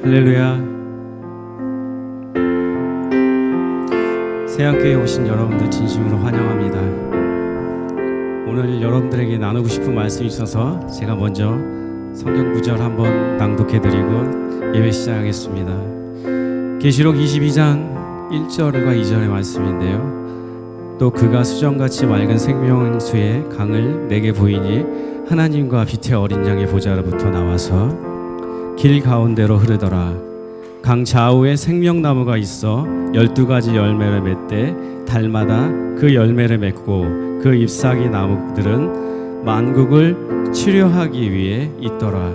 할렐루야. 세안교회에 오신 여러분들 진심으로 환영합니다. 오늘 여러분들에게 나누고 싶은 말씀이 있어서 제가 먼저 성경 구절 한번 낭독해드리고 예배 시작하겠습니다. 계시록 22장 1절과 2절의 말씀인데요. 또 그가 수정같이 맑은 생명수의 강을 내게 보이니 하나님과 빛의 어린 양의 보좌로부터 나와서 길 가운데로 흐르더라. 강 좌우에 생명나무가 있어 12가지 열매를 맺되 달마다 그 열매를 맺고 그 잎사귀 나무들은 만국을 치료하기 위해 있더라.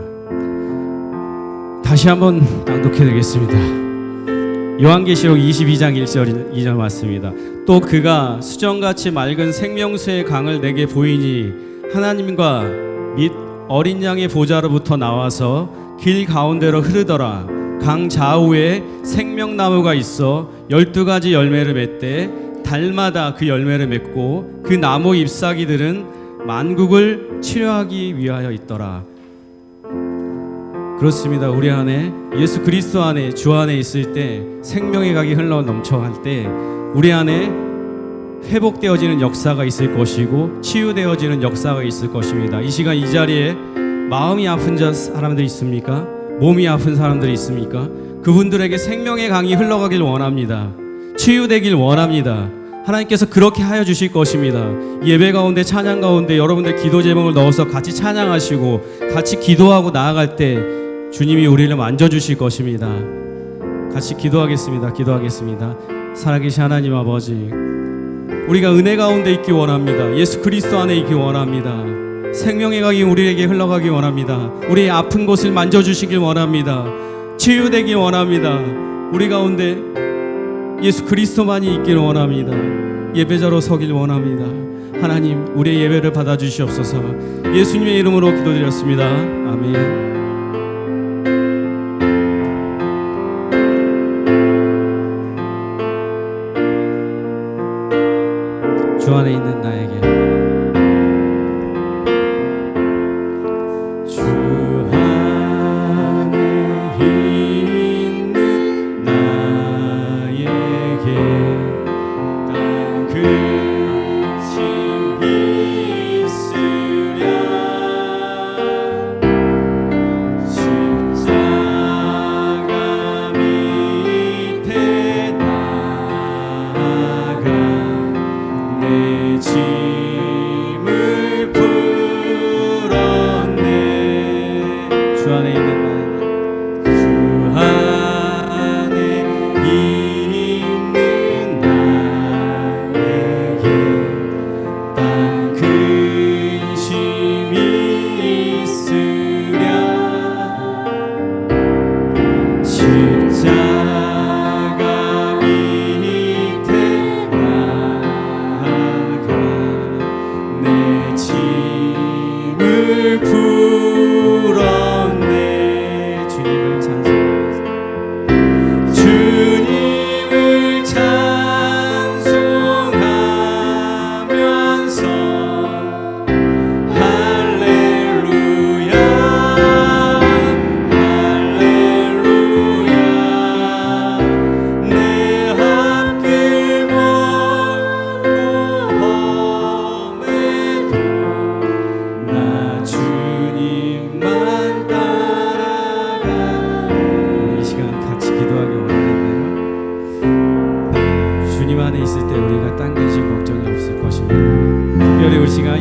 다시 한번 낭독해드리겠습니다. 요한계시록 22장 1절 2절 맞습니다. 또 그가 수정같이 맑은 생명수의 강을 내게 보이니 하나님과 및 어린 양의 보좌로부터 나와서 길 가운데로 흐르더라. 강 좌우에 생명나무가 있어 12가지 열매를 맺되 달마다 그 열매를 맺고 그 나무 잎사귀들은 만국을 치료하기 위하여 있더라. 그렇습니다. 우리 안에 예수 그리스도 안에 주 안에 있을 때 생명의 강이 흘러 넘쳐갈 때 우리 안에 회복되어지는 역사가 있을 것이고 치유되어지는 역사가 있을 것입니다. 이 시간 이 자리에 마음이 아픈 사람들이 있습니까? 몸이 아픈 사람들이 있습니까? 그분들에게 생명의 강이 흘러가길 원합니다. 치유되길 원합니다. 하나님께서 그렇게 하여 주실 것입니다. 예배 가운데 찬양 가운데 여러분들 기도 제목을 넣어서 같이 찬양하시고 같이 기도하고 나아갈 때 주님이 우리를 만져주실 것입니다. 같이 기도하겠습니다. 살아계신 하나님 아버지, 우리가 은혜 가운데 있기 원합니다. 예수 그리스도 안에 있기 원합니다. 생명의 강이 우리에게 흘러가기 원합니다. 우리의 아픈 곳을 만져주시길 원합니다. 치유되길 원합니다. 우리 가운데 예수 그리스도만이 있기를 원합니다. 예배자로 서길 원합니다. 하나님, 우리의 예배를 받아주시옵소서. 예수님의 이름으로 기도드렸습니다. 아멘. 주 안에 있는 나에게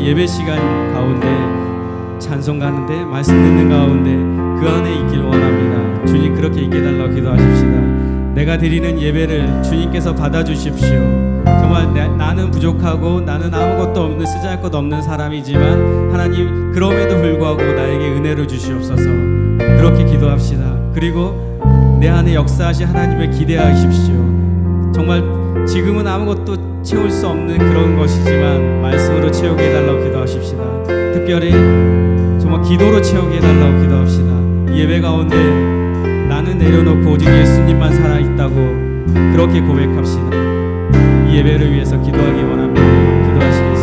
예배 시간 가운데 찬송 가는데 말씀 듣는 가운데 그 안에 있길 원합니다. 주님 그렇게 있게 달라고 기도하십시다. 내가 드리는 예배를 주님께서 받아주십시오. 정말 나는 부족하고 나는 아무것도 없는 쓰잘할 것 없는 사람이지만 하나님 그럼에도 불구하고 나에게 은혜를 주시옵소서. 그렇게 기도합시다. 그리고 내 안에 역사하신 하나님을 기대하십시오. 정말 지금은 아무것도 채울 수 없는 그런 것이지만 말씀으로 채우게 해달라고 기도하십시다. 특별히 정말 기도로 채우게 해달라고 기도합시다. 예배 가운데 나는 내려놓고 오직 예수님만 살아있다고 그렇게 고백합시다. 이 예배를 위해서 기도하기 원합니다. 기도하시겠습니다.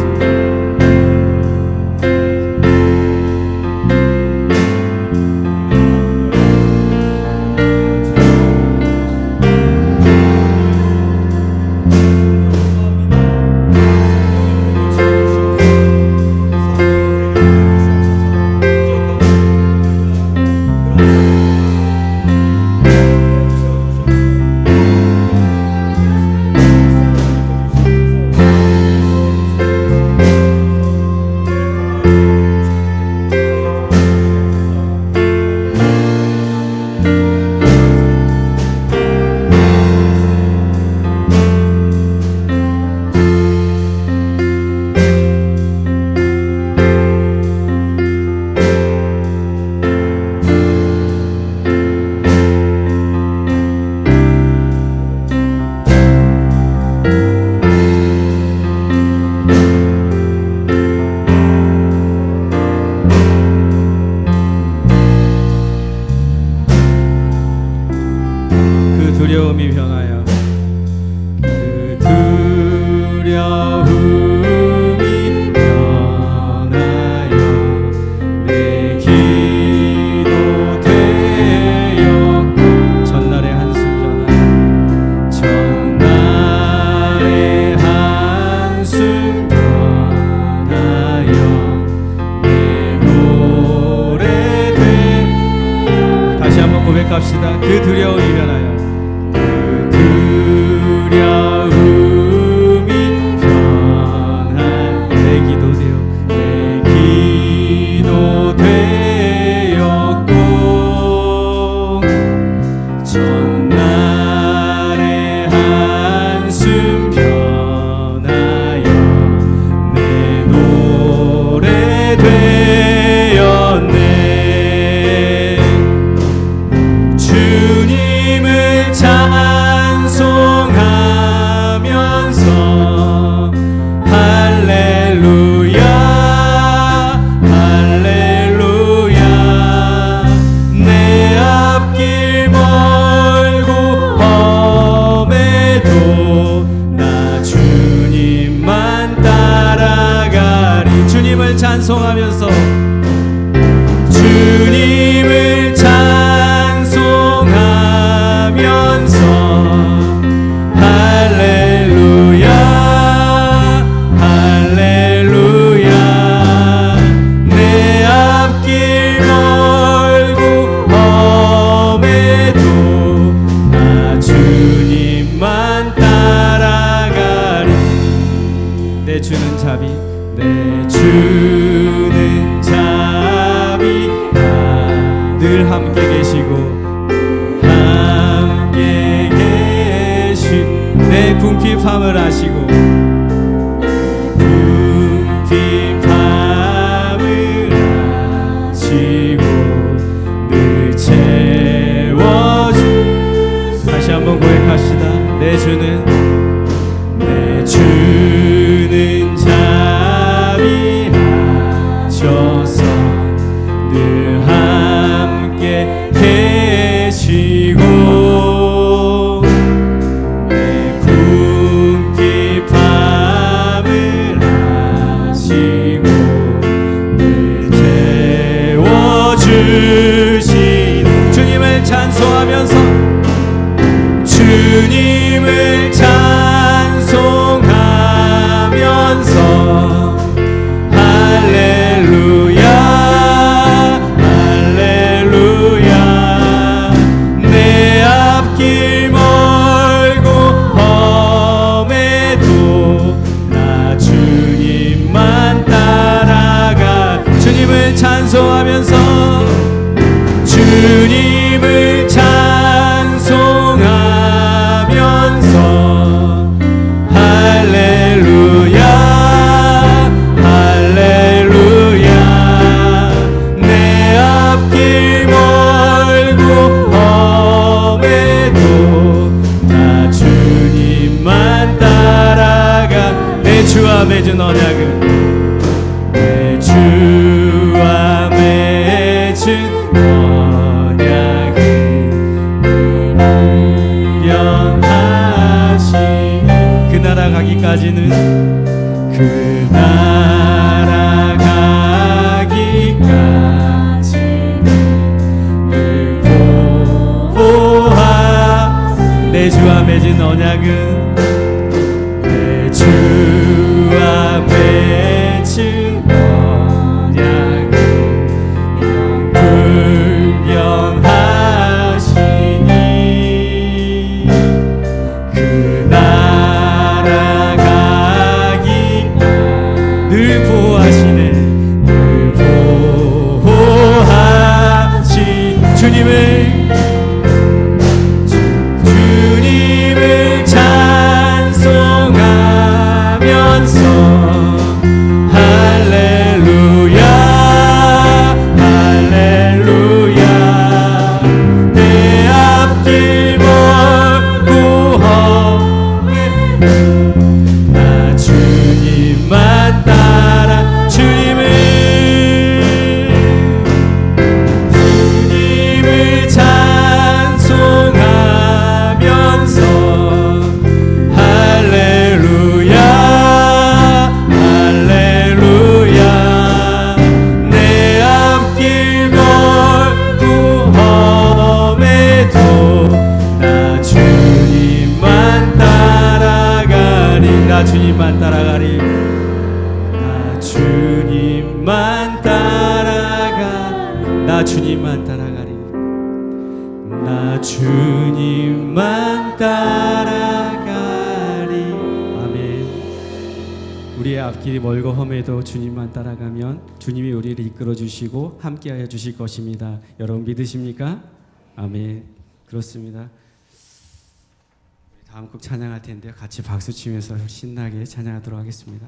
두려움이 변하여 그 두려움이 변한 내 기도 되었고 전날의 한숨 변하여 내 노래 되었네. 주님을 찬송하면서 할렐루야 할렐루야 내 앞길 멀고 험해도 나 주님만 따라가리. 주님을 찬송하면서 주님을 찬송하면서 할렐루야 할렐루야 내 앞길 멀고 험해도 나 주님만 따라가리. 내 주는 자비 내 주는 자비 늘 함께 계시고 함께 계시 내 궁핍함을 아시고 궁핍함을 아시고 늘 채워주. 다시 한번 고백합시다. 내 주는 자비하셔서 늘 함께 계시고 내 궁핍함을 아시고 늘 채워주시는 주님을 찬송하면서 주님을 찬송하면서 할렐루야 할렐루야 내 앞길 멀고 험해도 나 주님만 따라가. 주님을 찬송하면서 주님을 찬송하면서 할렐루야 할렐루야 내 앞길 멀고 험해도 나 주님만 따라가. 내 주와 맺은 언약은 내 주와 맺은 언약은 영하시니 그 나라 가기까지는 그 나라 가기까지는 늘 보호하. 내 주와 맺은 언약은 내 주와 맺은 언약은 불경하시니 그 나라 가기까지 늘 보호하시네. 늘 보호하시. 주님을 찬송하면서 할렐루야 할렐루야 내 앞길 멀고 험해 나 주님만 따라. 주님을 찬송하면서 할렐루야 할렐루야 내 앞길 멀고 험해도 나 주님만 따라가리. 나 주님만 따라가리. 나 주님만 따라가. 나 주님만 따라가리. 나 주님만 따라가리. 아멘. 우리의 앞길이 멀고 험해도 주님만 따라가면 주님이 우리를 이끌어 주시고 함께하여 주실 것입니다. 여러분 믿으십니까? 아멘. 그렇습니다. 다음 곡 찬양할 텐데요. 같이 박수 치면서 신나게 찬양하도록 하겠습니다.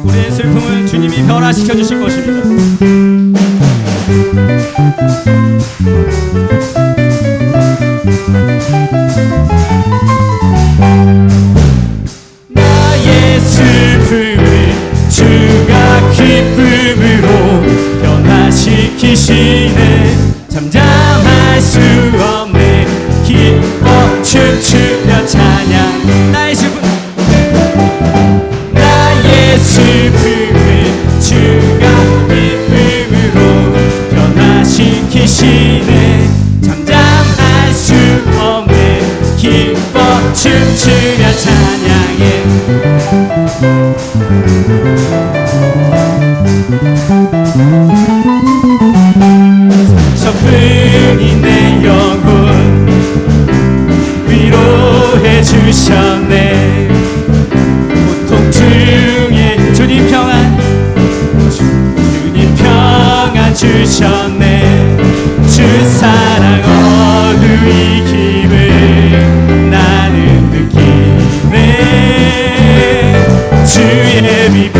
우리의 슬픔을 주님이 변화시켜 주실 것입니다. 나의 슬픔을 주가 기쁨으로 변화시키시네. 잠잠할 수 없네. 기뻐 춤추며 찬양. 나의 슬픔을 주가 기쁨으로 변화시키시네. 잠잠할 수 없네. 기뻐 춤추며 찬양해. 성분이 내 영혼 위로해 주셨네. 고통 중에 주님 평안 주셨네. 주 사랑 어두이김을 나는 느끼네. 주의 빛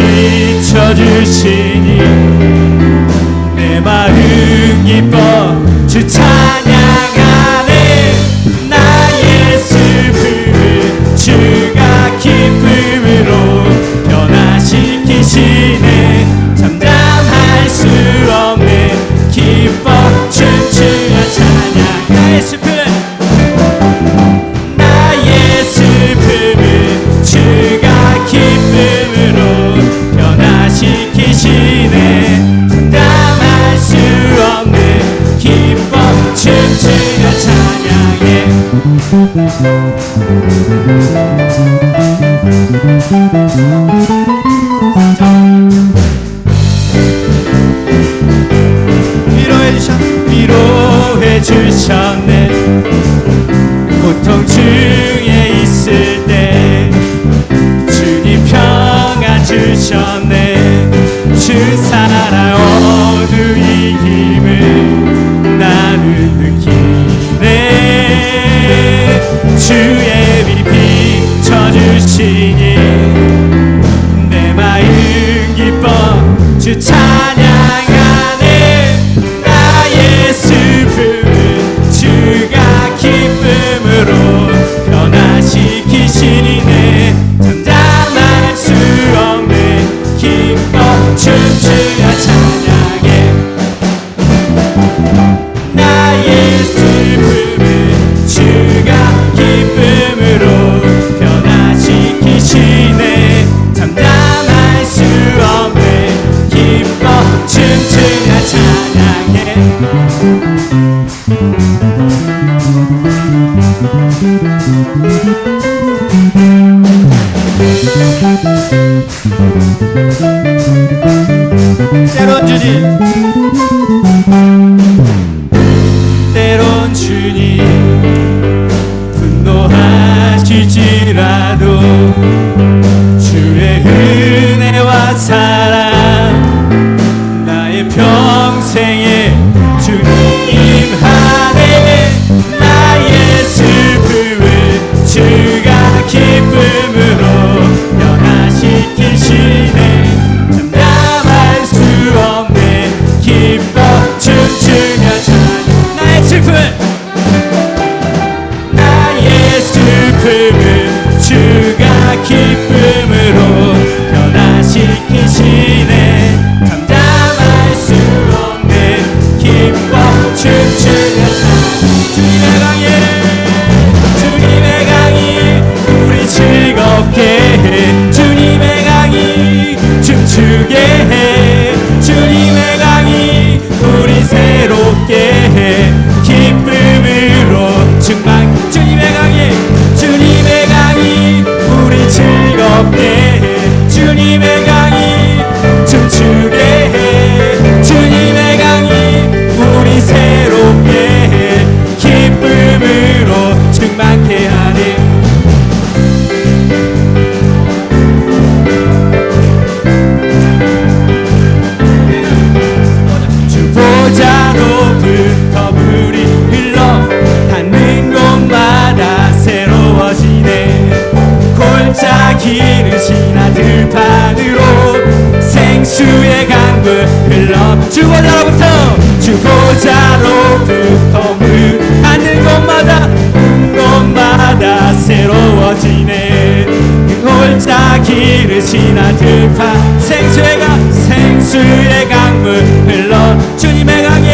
비춰주시니 내 마음 기뻐 주 찬양하네. 나의 슬픔을 주가 기쁨으로 변화시키시네. 잠잠할 수 없네. 기뻐 춤추며 찬양. 나의 슬픔을 주가 기쁨으로 변화시키시네. 잠잠할 수 없네. 기뻐 춤추며 찬양해. 위로해 주셨네. 고통 중에 있을 때 주님 평안 주셨네. 주 사랑 어두이김을 나는 느끼네. 주의 빛 비춰주시니 내 마음 기뻐 주 찬양하네. 나의 슬픔을 주가 기쁨으로 변화시키시네. 잠잠할 수 없네. 기뻐 춤추며 찬양해. 나의 슬픔을 주가 기쁨으로 변화시키시네. 잠잠할 수 없네. 기뻐 춤추며 찬양해. 때론 주님 분노하실지라도 주의 은혜와 사랑 나의 평생에 주님 하네. 나의 슬픔을 주가 기쁨으로 변화시키시네. 잠잠할 수 없네. 기뻐 춤추며 찬양. 나의 슬픔을 주가 기쁨으로 변화시키시네. 잠잠할 수 없네. 기뻐 춤추며 찬양. 주님의 강에 주님의 강이 우리 즐겁게 해. 주님의 강이 춤추게 해. 주님의 강이 우리 새롭게 해. 기쁨으로 충만. 주님의 강이 주님의 지나 들판으로 생수의 강물 흘러 주보자로부터 물 닿는 곳마다 새로워지네. 그 골짜기를 지나 들판 생수의 강물 흘러 주님의 강이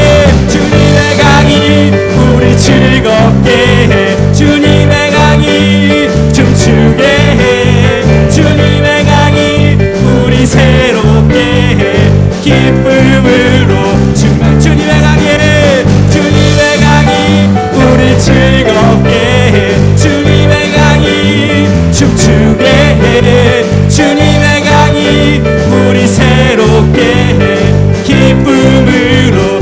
우리 즐겁게 해. 주님의 강이 춤추게 해. 주님의 강이 우리 새롭게 해. 기쁨으로 충만 주님의 강이 우리 즐겁게 해. 주님의 강이 춤추게 해. 주님의 강이 우리 새롭게 해. 기쁨으로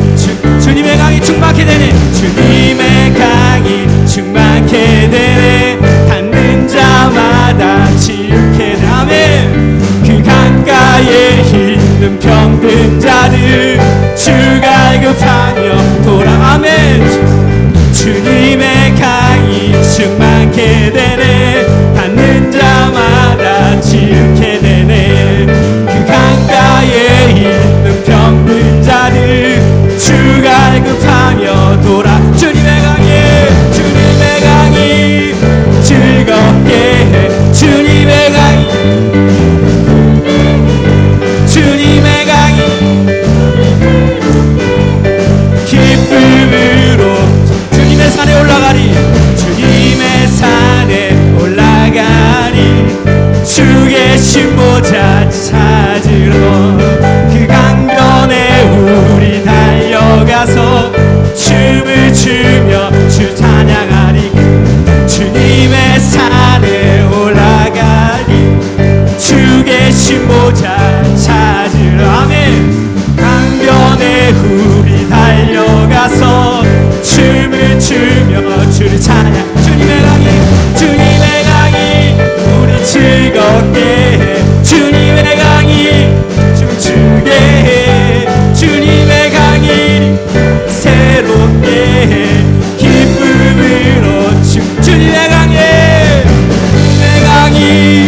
주님의 강이 충만케 되네. 주님의 강이 충만케 되네. 닿는 자마다 치유케 되네. 아멘. 그 강가에 있는 병든 자들 주 갈급하며 돌아. 아멘. 주님의 강이 충만케 되네. 닿는 자마다 치유케 되네. 그 강가에 있는 병든 자들 주 갈급하며 돌아. 주님의 강이 즐겁게 해. 주님의 강이 기쁨으로 주님의 산에 올라가리. 주님의 산에 올라가리. 주 계신 보좌 찾으러 그 강변에 우리 달려가서 춤을 추며 주 찬양하리. 주님의 산에 올라가리. 주 계신 보좌 찾으러. 아멘. 강변에 우리 달려가서 춤을 추며 주를 찬양. 주님의 강이 우리 즐겁게 해. 주님의 강이 춤추게 해. 주님의 강이 새롭게 해. 기쁨으로 주님의 강이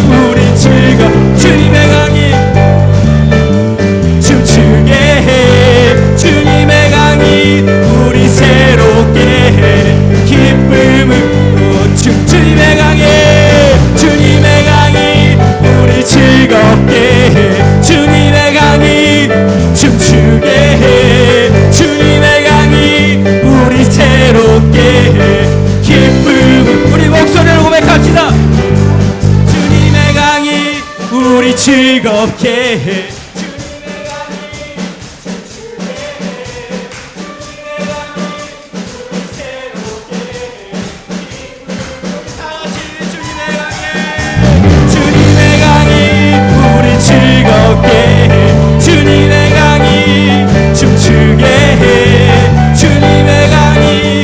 우리 주님의 강이 춤추게 해. 주님의 강이 우리 새롭게 해. 기쁨으로 주님의 강이 우리 즐겁게 해. 주님의 강이 춤추게 해. 주님의 강이 우리 새롭게 해. 기쁨 우리 목소리를 고백합시다. 주님의 강이 우리 즐겁게 해. 즐겁게 해. 주님의 강이 춤추게 해. 주님의 강이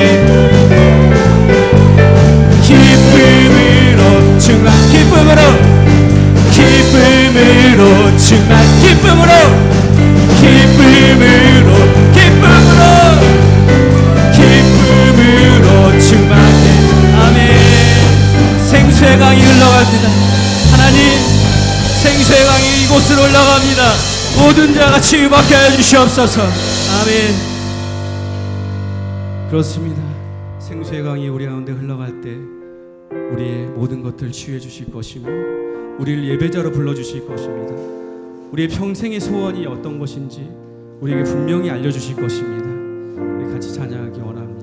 기쁨으로 충만. 기쁨으로 충만. 기쁨으로 충만해. 아멘. 생수의 강이 흘러갑니다. 하나님, 생수의 강이 이곳으로 올라갑니다. 모든 자가 치유받게 하여 주시옵소서. 아멘. 그렇습니다. 생수의 강이 우리 가운데 흘러갈 때 우리의 모든 것들 치유해 주실 것이며 우리를 예배자로 불러주실 것입니다. 우리의 평생의 소원이 어떤 것인지 우리에게 분명히 알려주실 것입니다. 우리 같이 찬양하기 원합니다.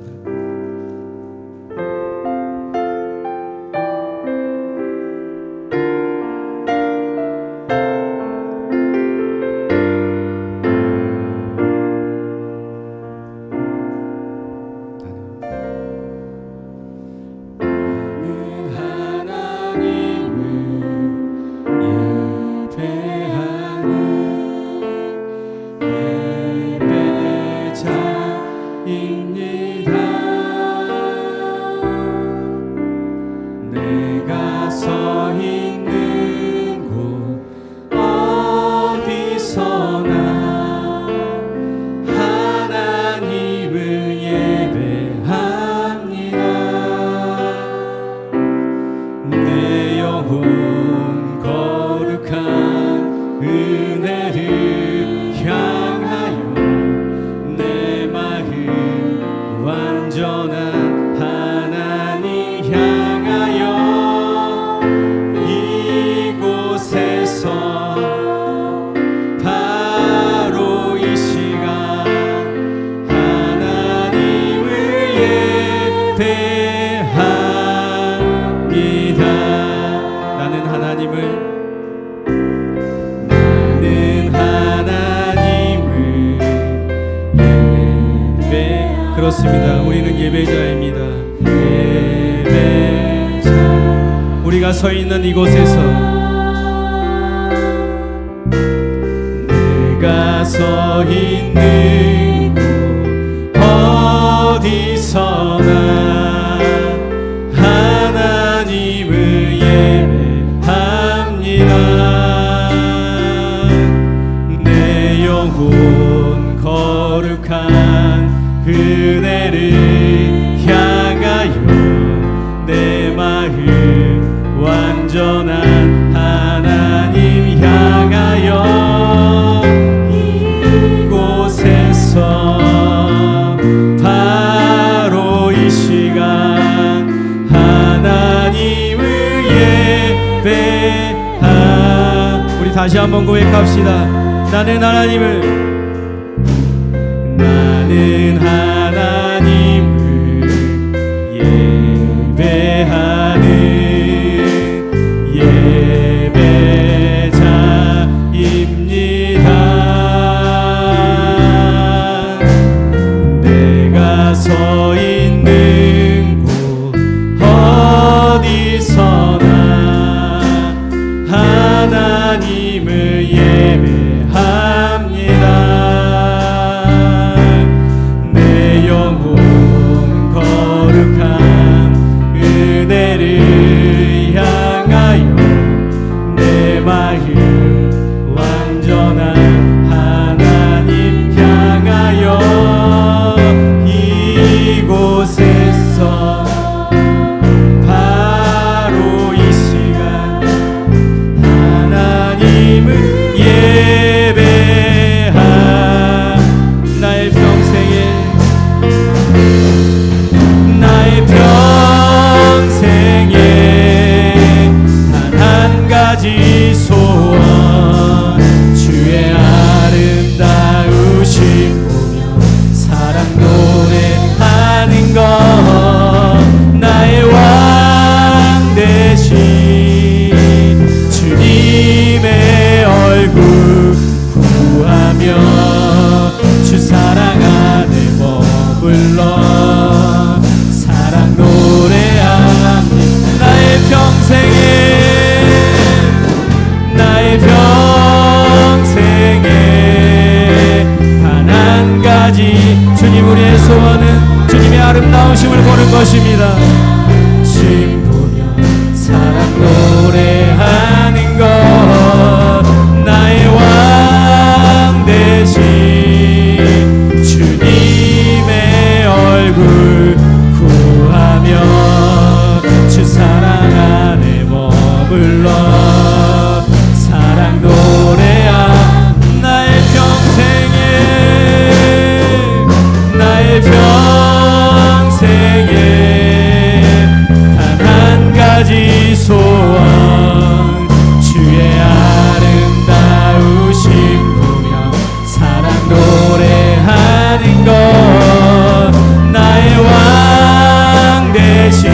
내 영혼 거룩 나는 하나님을 그렇습니다. 우리는 예배자입니다. 예배자. 우리가 서 있는 이곳에서 내가 서 있는 곳 어디서나 하나님을 예배합니다. 내 영혼 거룩한 그대를 향하여 내 마음 완전한 하나님 향하여 이곳에서 바로 이 시간 하나님을 예배하. 우리 다시 한번 고백합시다. 나는 하나님을 예배하는 예배자입니다. 내가 서 있는 곳 어디서나 하나님을 예배합니다. 영혼 거룩한 그대를 향하여 내 마음 완전한 하나님 향하여 이곳에서 바로 이 시간 하나님을 예배하. 나의 평생에 단 한 가지 소원 주의 아름다우심 보며 사랑 노래하는 것 나의 왕 대신 주님의 얼굴 구하며 주 사랑 안에 머물러 나의 평생에 단 한 가지 주님 우리의 소원은 주님의 아름다우심을 보는 것입니다. 주님 보며 사랑 노래하는 것 나의 왕 대신 주님의 얼굴 구하며 주 사랑 안에 머물러 사랑 노래하. 나의 평생에 단 한 가지 소원 주의 아름다우심 보며 사랑 노래하는 것 나의 왕 대신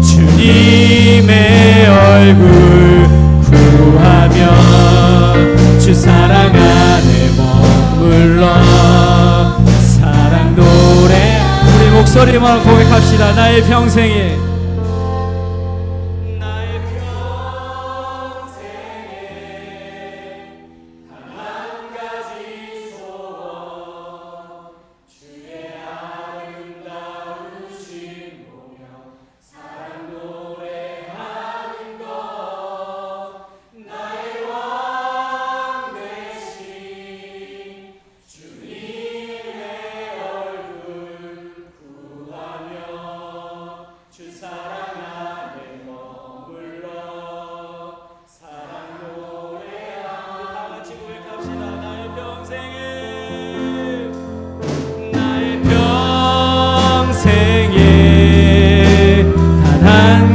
주님의 얼굴 구하며 주 사랑 안에 머물러 사랑 노래. 우리 목소리만 고백합시다. 나의 평생에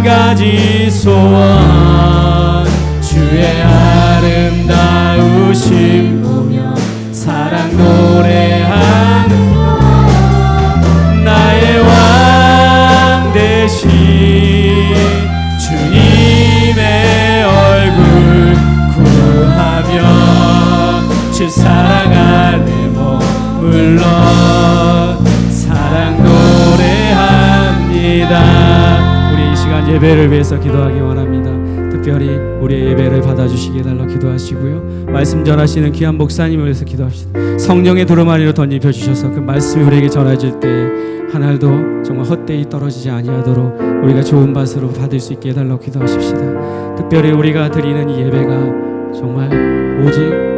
가지 소원 주의 아름다우심 보며 사랑 노래하는 나의 왕 대신 주 사랑 안에 머물러 사랑 노래합니다. 우리 이 시간 예배를 위해서 기도하기 원합니다. 특별히 우리의 예배를 받아주시기 달라 기도하시고요. 말씀 전하시는 귀한 목사님을 위해서 기도합시다. 성령의 두루마리로 던집혀 주셔서 그 말씀이 우리에게 전해질 때 하늘도 정말 헛되이 떨어지지 아니하도록 우리가 좋은 밭으로 받을 수 있게 해달라고 기도하십시다. 특별히 우리가 드리는 이 예배가 정말 오직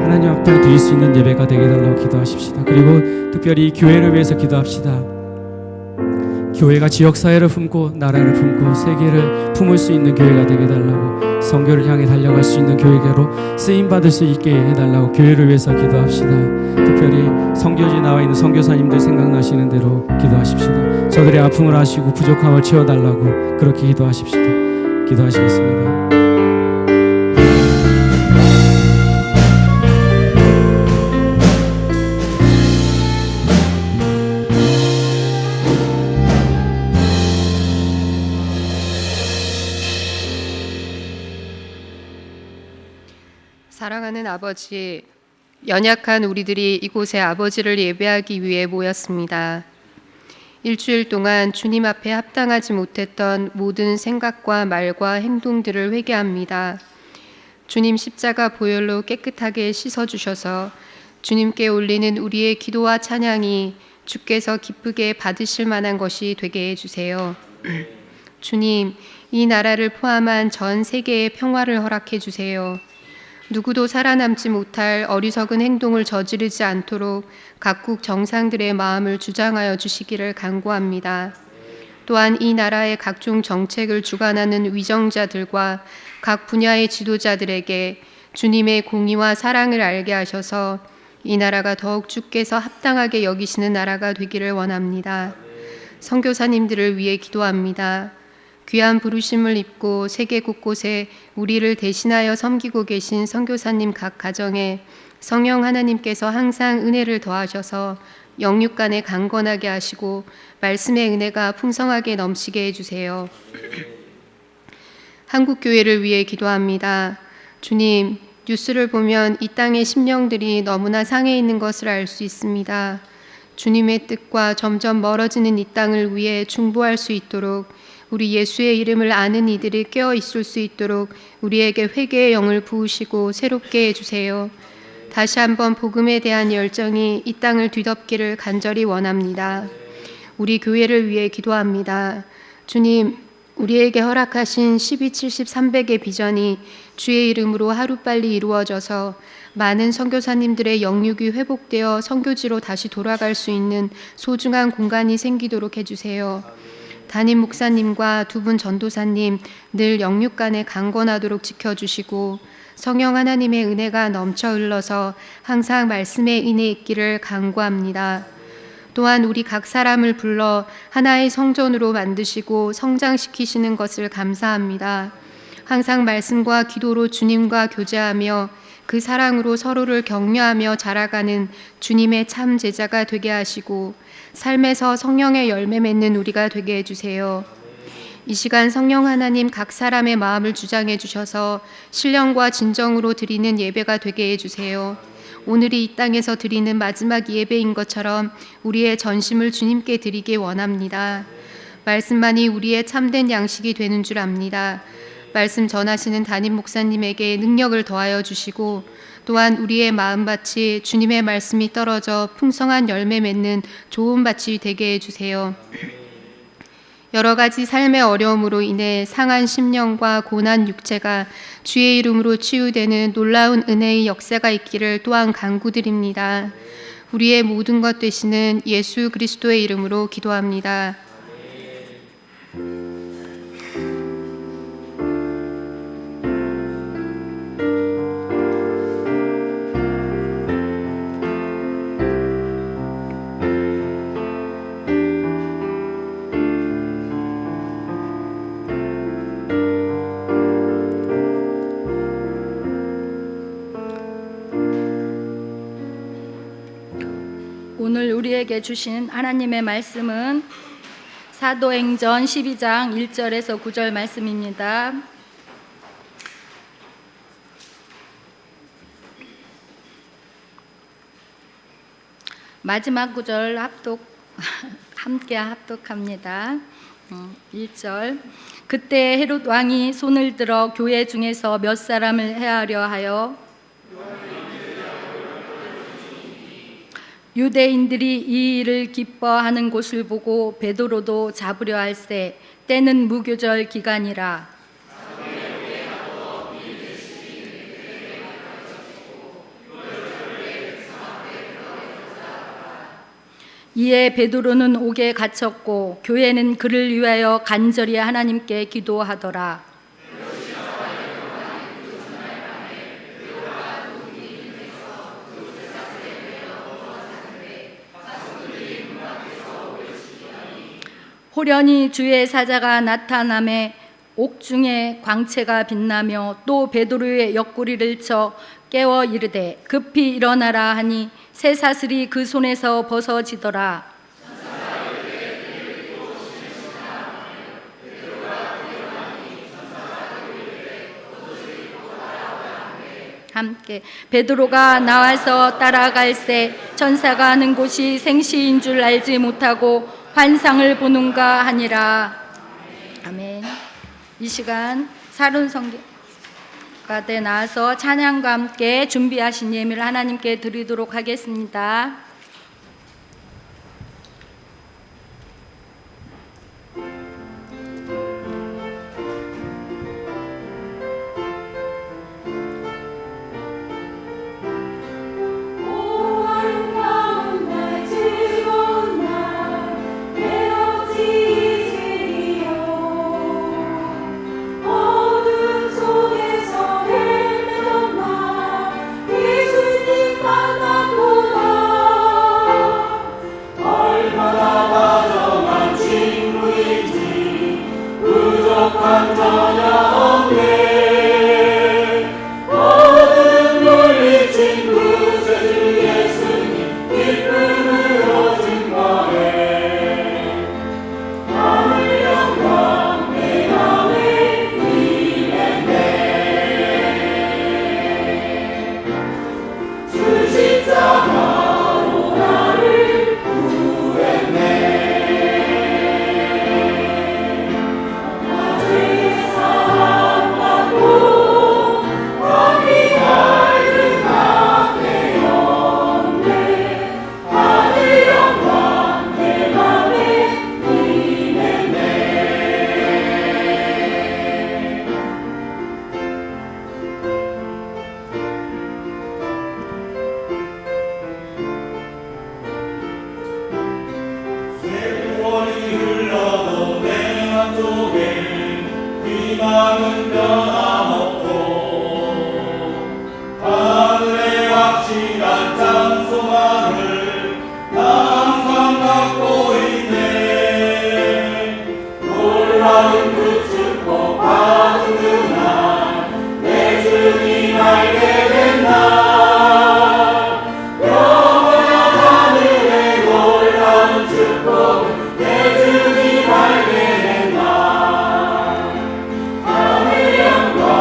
하나님 앞에 드릴 수 있는 예배가 되게 해달라고 기도하십시다. 그리고 특별히 이 교회를 위해서 기도합시다. 교회가 지역사회를 품고 나라를 품고 세계를 품을 수 있는 교회가 되게 해달라고, 선교를 향해 달려갈 수 있는 교회로 쓰임받을 수 있게 해달라고 교회를 위해서 기도합시다. 특별히 선교지에 나와 있는 선교사님들 생각나시는 대로 기도하십시다. 저들의 아픔을 아시고 부족함을 채워달라고 그렇게 기도하십시다. 기도하시겠습니다. 사랑하는 아버지, 연약한 우리들이 이곳에 아버지를 예배하기 위해 모였습니다. 일주일 동안 주님 앞에 합당하지 못했던 모든 생각과 말과 행동들을 회개합니다. 주님 십자가 보혈로 깨끗하게 씻어주셔서 주님께 올리는 우리의 기도와 찬양이 주께서 기쁘게 받으실 만한 것이 되게 해주세요. 주님, 이 나라를 포함한 전 세계의 평화를 허락해 주세요. 누구도 살아남지 못할 어리석은 행동을 저지르지 않도록 각국 정상들의 마음을 주장하여 주시기를 간구합니다. 또한 이 나라의 각종 정책을 주관하는 위정자들과 각 분야의 지도자들에게 주님의 공의와 사랑을 알게 하셔서 이 나라가 더욱 주께서 합당하게 여기시는 나라가 되기를 원합니다. 선교사님들을 위해 기도합니다. 귀한 부르심을 입고 세계 곳곳에 우리를 대신하여 섬기고 계신 선교사님 각 가정에 성령 하나님께서 항상 은혜를 더하셔서 영육 간에 강건하게 하시고 말씀의 은혜가 풍성하게 넘치게 해주세요. 한국교회를 위해 기도합니다. 주님, 뉴스를 보면 이 땅의 심령들이 너무나 상해 있는 것을 알 수 있습니다. 주님의 뜻과 점점 멀어지는 이 땅을 위해 중보할 수 있도록, 우리 예수의 이름을 아는 이들이 깨어 있을 수 있도록 우리에게 회개의 영을 부으시고 새롭게 해주세요. 다시 한번 복음에 대한 열정이 이 땅을 뒤덮기를 간절히 원합니다. 우리 교회를 위해 기도합니다. 주님, 우리에게 허락하신 12, 70, 300의 비전이 주의 이름으로 하루빨리 이루어져서 많은 선교사님들의 영육이 회복되어 선교지로 다시 돌아갈 수 있는 소중한 공간이 생기도록 해주세요. 담임 목사님과 두 분 전도사님 늘 영육 간에 강건하도록 지켜주시고 성령 하나님의 은혜가 넘쳐 흘러서 항상 말씀의 은혜 있기를 간구합니다. 또한 우리 각 사람을 불러 하나의 성전으로 만드시고 성장시키시는 것을 감사합니다. 항상 말씀과 기도로 주님과 교제하며 그 사랑으로 서로를 격려하며 자라가는 주님의 참 제자가 되게 하시고 삶에서 성령의 열매 맺는 우리가 되게 해주세요. 이 시간 성령 하나님 각 사람의 마음을 주장해 주셔서 신령과 진정으로 드리는 예배가 되게 해주세요. 오늘이 이 땅에서 드리는 마지막 예배인 것처럼 우리의 전심을 주님께 드리기 원합니다. 말씀만이 우리의 참된 양식이 되는 줄 압니다. 말씀 전하시는 담임 목사님에게 능력을 더하여 주시고 또한 우리의 마음밭이 주님의 말씀이 떨어져 풍성한 열매 맺는 좋은 밭이 되게 해주세요. 여러 가지 삶의 어려움으로 인해 상한 심령과 고난 육체가 주의 이름으로 치유되는 놀라운 은혜의 역사가 있기를 또한 간구드립니다. 우리의 모든 것 되시는 예수 그리스도의 이름으로 기도합니다. 오늘 우리에게 주신 하나님의 말씀은 사도행전 12장 1절에서 9절 말씀입니다. 마지막 구절 함께 합독합니다. 1절. 그때 헤롯 왕이 손을 들어 교회 중에서 몇 사람을 해하려 하여 유대인들이 이 일을 기뻐하는 곳을 보고 베드로도 잡으려 할세. 때는 무교절 기간이라. 이에 베드로는 옥에 갇혔고 교회는 그를 위하여 간절히 하나님께 기도하더라. 호련히 주의 사자가 나타나매 옥중에 광채가 빛나며 또 베드로의 옆구리를 쳐 깨워 이르되 급히 일어나라 하니 새 사슬이 그 손에서 벗어지더라. 함께 베드로가 나와서 따라갈새 천사가 하는 곳이 생시인 줄 알지 못하고 환상을 보는가 하니라. 아멘. 이 시간 사륜성가대 나와서 찬양과 함께 준비하신 예물을 하나님께 드리도록 하겠습니다. 내 주님 알게 된다. 하늘 영광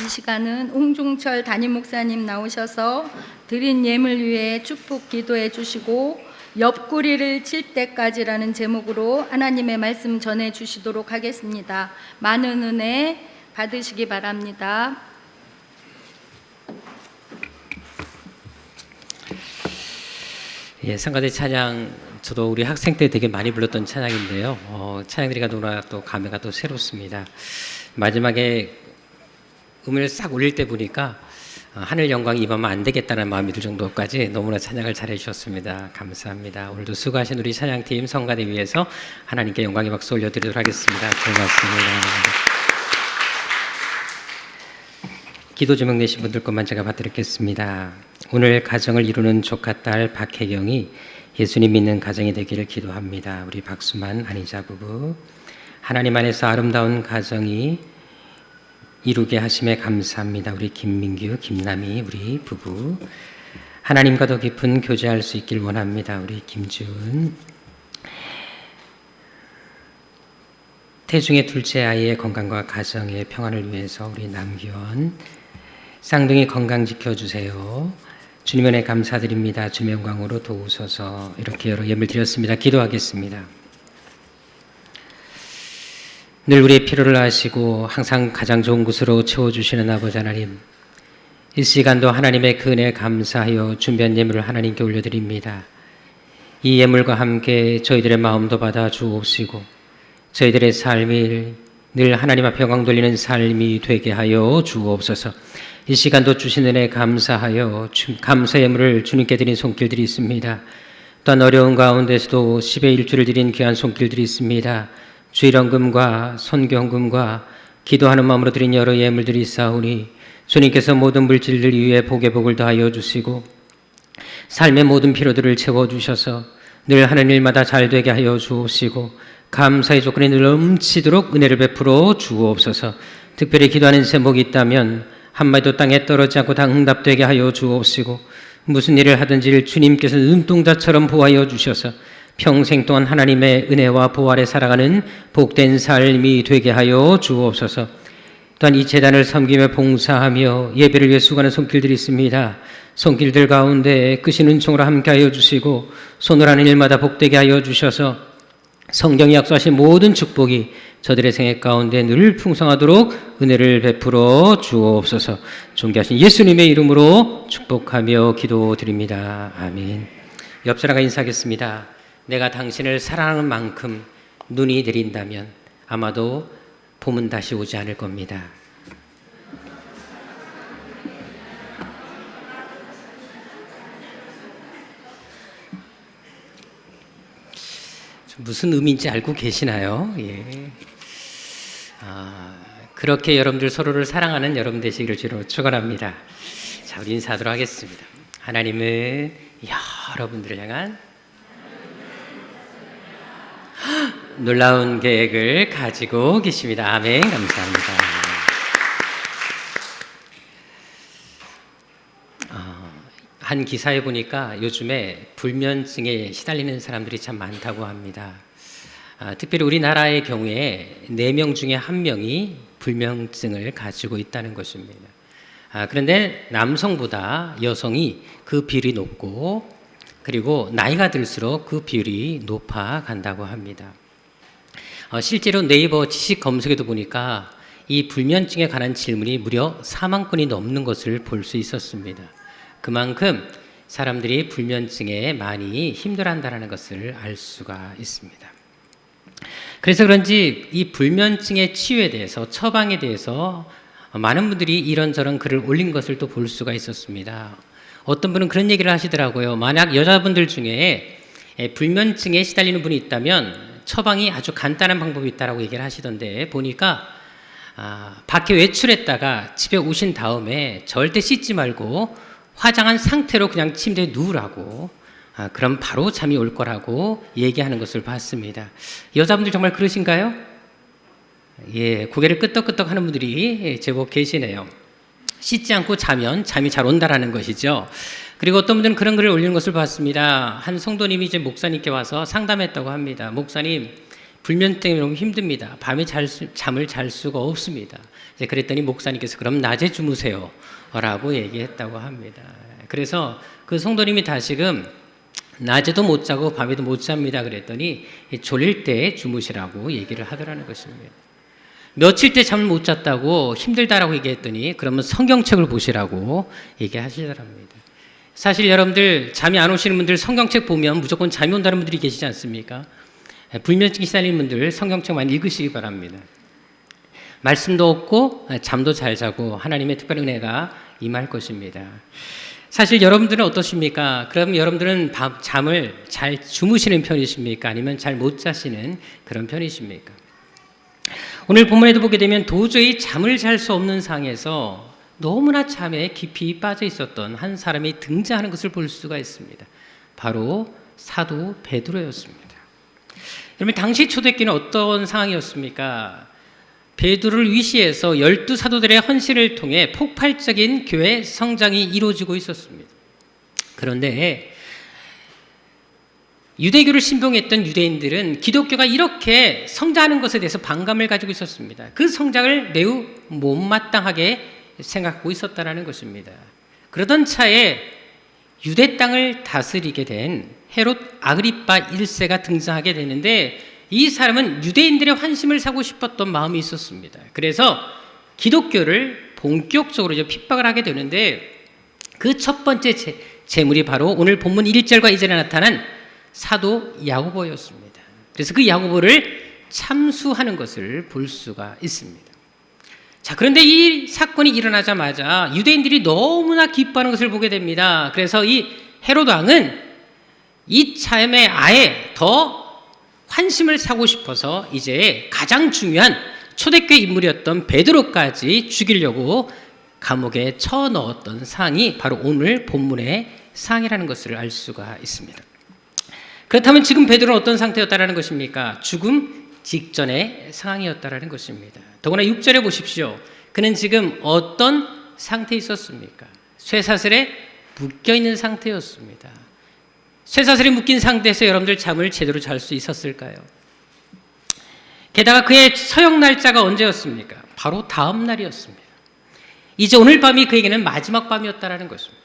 이 시간은 홍종철 담임 목사님 나오셔서 드린 예물 위에 축복 기도해 주시고 옆구리를 칠 때까지라는 제목으로 하나님의 말씀 전해 주시도록 하겠습니다. 많은 은혜 받으시기 바랍니다. 예, 성가대 찬양 저도 우리 학생 때 되게 많이 불렀던 찬양인데요. 찬양들이 너무나 또 감회가 또 새롭습니다. 마지막에 음을 싹 올릴 때 보니까 하늘 영광이 임하면 안 되겠다는 마음이 들 정도까지 너무나 찬양을 잘해 주셨습니다. 감사합니다. 오늘도 수고하신 우리 찬양팀 성가대 위해서 하나님께 영광의 박수 올려드리도록 하겠습니다. 고맙습니다. 기도 제목 내신 분들 것만 제가 받드리겠습니다. 오늘 가정을 이루는 조카 딸 박혜경이 예수님 믿는 가정이 되기를 기도합니다. 우리 박수만 안희자 부부, 하나님 안에서 아름다운 가정이 이루게 하심에 감사합니다. 우리 김민규, 김남희 우리 부부, 하나님과 더 깊은 교제할 수 있길 원합니다. 우리 김지훈, 태중의 둘째 아이의 건강과 가정의 평안을 위해서 우리 남기원, 쌍둥이 건강 지켜주세요. 주님 은혜 감사드립니다. 주님 영광으로 도우소서. 이렇게 여러 예물 드렸습니다. 기도하겠습니다. 늘 우리의 필요를 아시고 항상 가장 좋은 곳으로 채워주시는 아버지 하나님, 이 시간도 하나님의 그 은혜에 감사하여 준비한 예물을 하나님께 올려드립니다. 이 예물과 함께 저희들의 마음도 받아 주옵시고 저희들의 삶이 늘 하나님 앞에 영광 돌리는 삶이 되게 하여 주옵소서. 이 시간도 주신 은혜 감사하여 감사 예물을 주님께 드린 손길들이 있습니다. 또한 어려운 가운데서도 10의 1주를 드린 귀한 손길들이 있습니다. 주일헌금과 선교헌금과 기도하는 마음으로 드린 여러 예물들이 있사오니 주님께서 모든 물질들 위에 복의 복을 더하여 주시고 삶의 모든 필요들을 채워주셔서 늘 하는 일마다 잘되게 하여 주옵시고 감사의 조건이 늘 넘치도록 은혜를 베풀어 주옵소서. 특별히 기도하는 제목이 있다면 한마디도 땅에 떨어지지 않고 다 응답되게 하여 주옵시고 무슨 일을 하든지 주님께서 눈동자처럼 보호하여 주셔서 평생 동안 하나님의 은혜와 보호 아래 살아가는 복된 삶이 되게 하여 주옵소서. 또한 이 재단을 섬기며 봉사하며 예배를 위해 수고하는 손길들이 있습니다. 손길들 가운데 크신 은총으로 함께하여 주시고 손을 하는 일마다 복되게 하여 주셔서 성경이 약속하신 모든 축복이 저들의 생애 가운데 늘 풍성하도록 은혜를 베풀어 주옵소서. 존귀하신 예수님의 이름으로 축복하며 기도드립니다. 아멘. 옆 사람과 인사하겠습니다. 내가 당신을 사랑하는 만큼 눈이 내린다면 아마도 봄은 다시 오지 않을 겁니다. 무슨 의미인지 알고 계시나요? 예. 그렇게 여러분들 서로를 사랑하는 여러분 되시기를 주로 축원합니다. 자, 우리 인사하도록 하겠습니다. 하나님은 여러분들을 향한 놀라운 계획을 가지고 계십니다. 아멘. 감사합니다. 한 기사에 보니까 요즘에 불면증에 시달리는 사람들이 참 많다고 합니다. 특별히 우리나라의 경우에 4명 중에 1명이 불면증을 가지고 있다는 것입니다. 그런데 남성보다 여성이 그 비율이 높고 그리고 나이가 들수록 그 비율이 높아간다고 합니다. 실제로 네이버 지식 검색에도 보니까 이 불면증에 관한 질문이 무려 4만 건이 넘는 것을 볼 수 있었습니다. 그만큼 사람들이 불면증에 많이 힘들어한다는 것을 알 수가 있습니다. 그래서 그런지 이 불면증의 치유에 대해서 처방에 대해서 많은 분들이 이런저런 글을 올린 것을 또 볼 수가 있었습니다. 어떤 분은 그런 얘기를 하시더라고요. 만약 여자분들 중에 불면증에 시달리는 분이 있다면 처방이 아주 간단한 방법이 있다고 얘기를 하시던데 보니까 밖에 외출했다가 집에 오신 다음에 절대 씻지 말고 화장한 상태로 그냥 침대에 누우라고 그럼 바로 잠이 올 거라고 얘기하는 것을 봤습니다. 여자분들 정말 그러신가요? 예, 고개를 끄덕끄덕 하는 분들이 제법 계시네요. 씻지 않고 자면 잠이 잘 온다라는 것이죠. 그리고 어떤 분들은 그런 글을 올리는 것을 봤습니다. 한 성도님이 이제 목사님께 와서 상담했다고 합니다. 목사님, 불면 때문에 너무 힘듭니다. 밤에 잠을 잘 수가 없습니다. 이제 그랬더니 목사님께서 그럼 낮에 주무세요 라고 얘기했다고 합니다. 그래서 그 성도님이 다시금 낮에도 못 자고 밤에도 못 잡니다 그랬더니 졸릴 때 주무시라고 얘기를 하더라는 것입니다. 며칠째 잠을 못 잤다고 힘들다라고 얘기했더니 그러면 성경책을 보시라고 얘기하시더랍니다. 사실 여러분들 잠이 안 오시는 분들 성경책 보면 무조건 잠이 온다는 분들이 계시지 않습니까? 불면증 시달리는 분들 성경책 많이 읽으시기 바랍니다. 말씀도 없고 잠도 잘 자고 하나님의 특별한 은혜가 임할 것입니다. 사실 여러분들은 어떠십니까? 그럼 여러분들은 잠을 잘 주무시는 편이십니까? 아니면 잘 못 자시는 그런 편이십니까? 오늘 본문에도 보게 되면 도저히 잠을 잘 수 없는 상황에서 너무나 잠에 깊이 빠져 있었던 한 사람이 등장하는 것을 볼 수가 있습니다. 바로 사도 베드로였습니다. 여러분 당시 초대교회는 어떤 상황이었습니까? 베드로를 위시해서 12사도들의 헌신을 통해 폭발적인 교회 성장이 이루어지고 있었습니다. 그런데 유대교를 신봉했던 유대인들은 기독교가 이렇게 성장하는 것에 대해서 반감을 가지고 있었습니다. 그 성장을 매우 못마땅하게 생각하고 있었다는 것입니다. 그러던 차에 유대 땅을 다스리게 된 헤롯 아그리파 1세가 등장하게 되는데 이 사람은 유대인들의 환심을 사고 싶었던 마음이 있었습니다. 그래서 기독교를 본격적으로 핍박을 하게 되는데 그 첫 번째 제물이 바로 오늘 본문 1절과 2절에 나타난 사도 야고보였습니다. 그래서 그 야고보를 참수하는 것을 볼 수가 있습니다. 자, 그런데 이 사건이 일어나자마자 유대인들이 너무나 기뻐하는 것을 보게 됩니다. 그래서 이 헤롯 왕은 이 참에 아예 더 환심을 사고 싶어서 이제 가장 중요한 초대교회 인물이었던 베드로까지 죽이려고 감옥에 쳐넣었던 상황이 바로 오늘 본문의 상황이라는 것을 알 수가 있습니다. 그렇다면 지금 베드로는 어떤 상태였다라는 것입니까? 죽음 직전의 상황이었다라는 것입니다. 더구나 6절에 보십시오. 그는 지금 어떤 상태에 있었습니까? 쇠사슬에 묶여있는 상태였습니다. 쇠사슬에 묶인 상태에서 여러분들 잠을 제대로 잘 수 있었을까요? 게다가 그의 서역 날짜가 언제였습니까? 바로 다음 날이었습니다. 이제 오늘 밤이 그에게는 마지막 밤이었다라는 것입니다.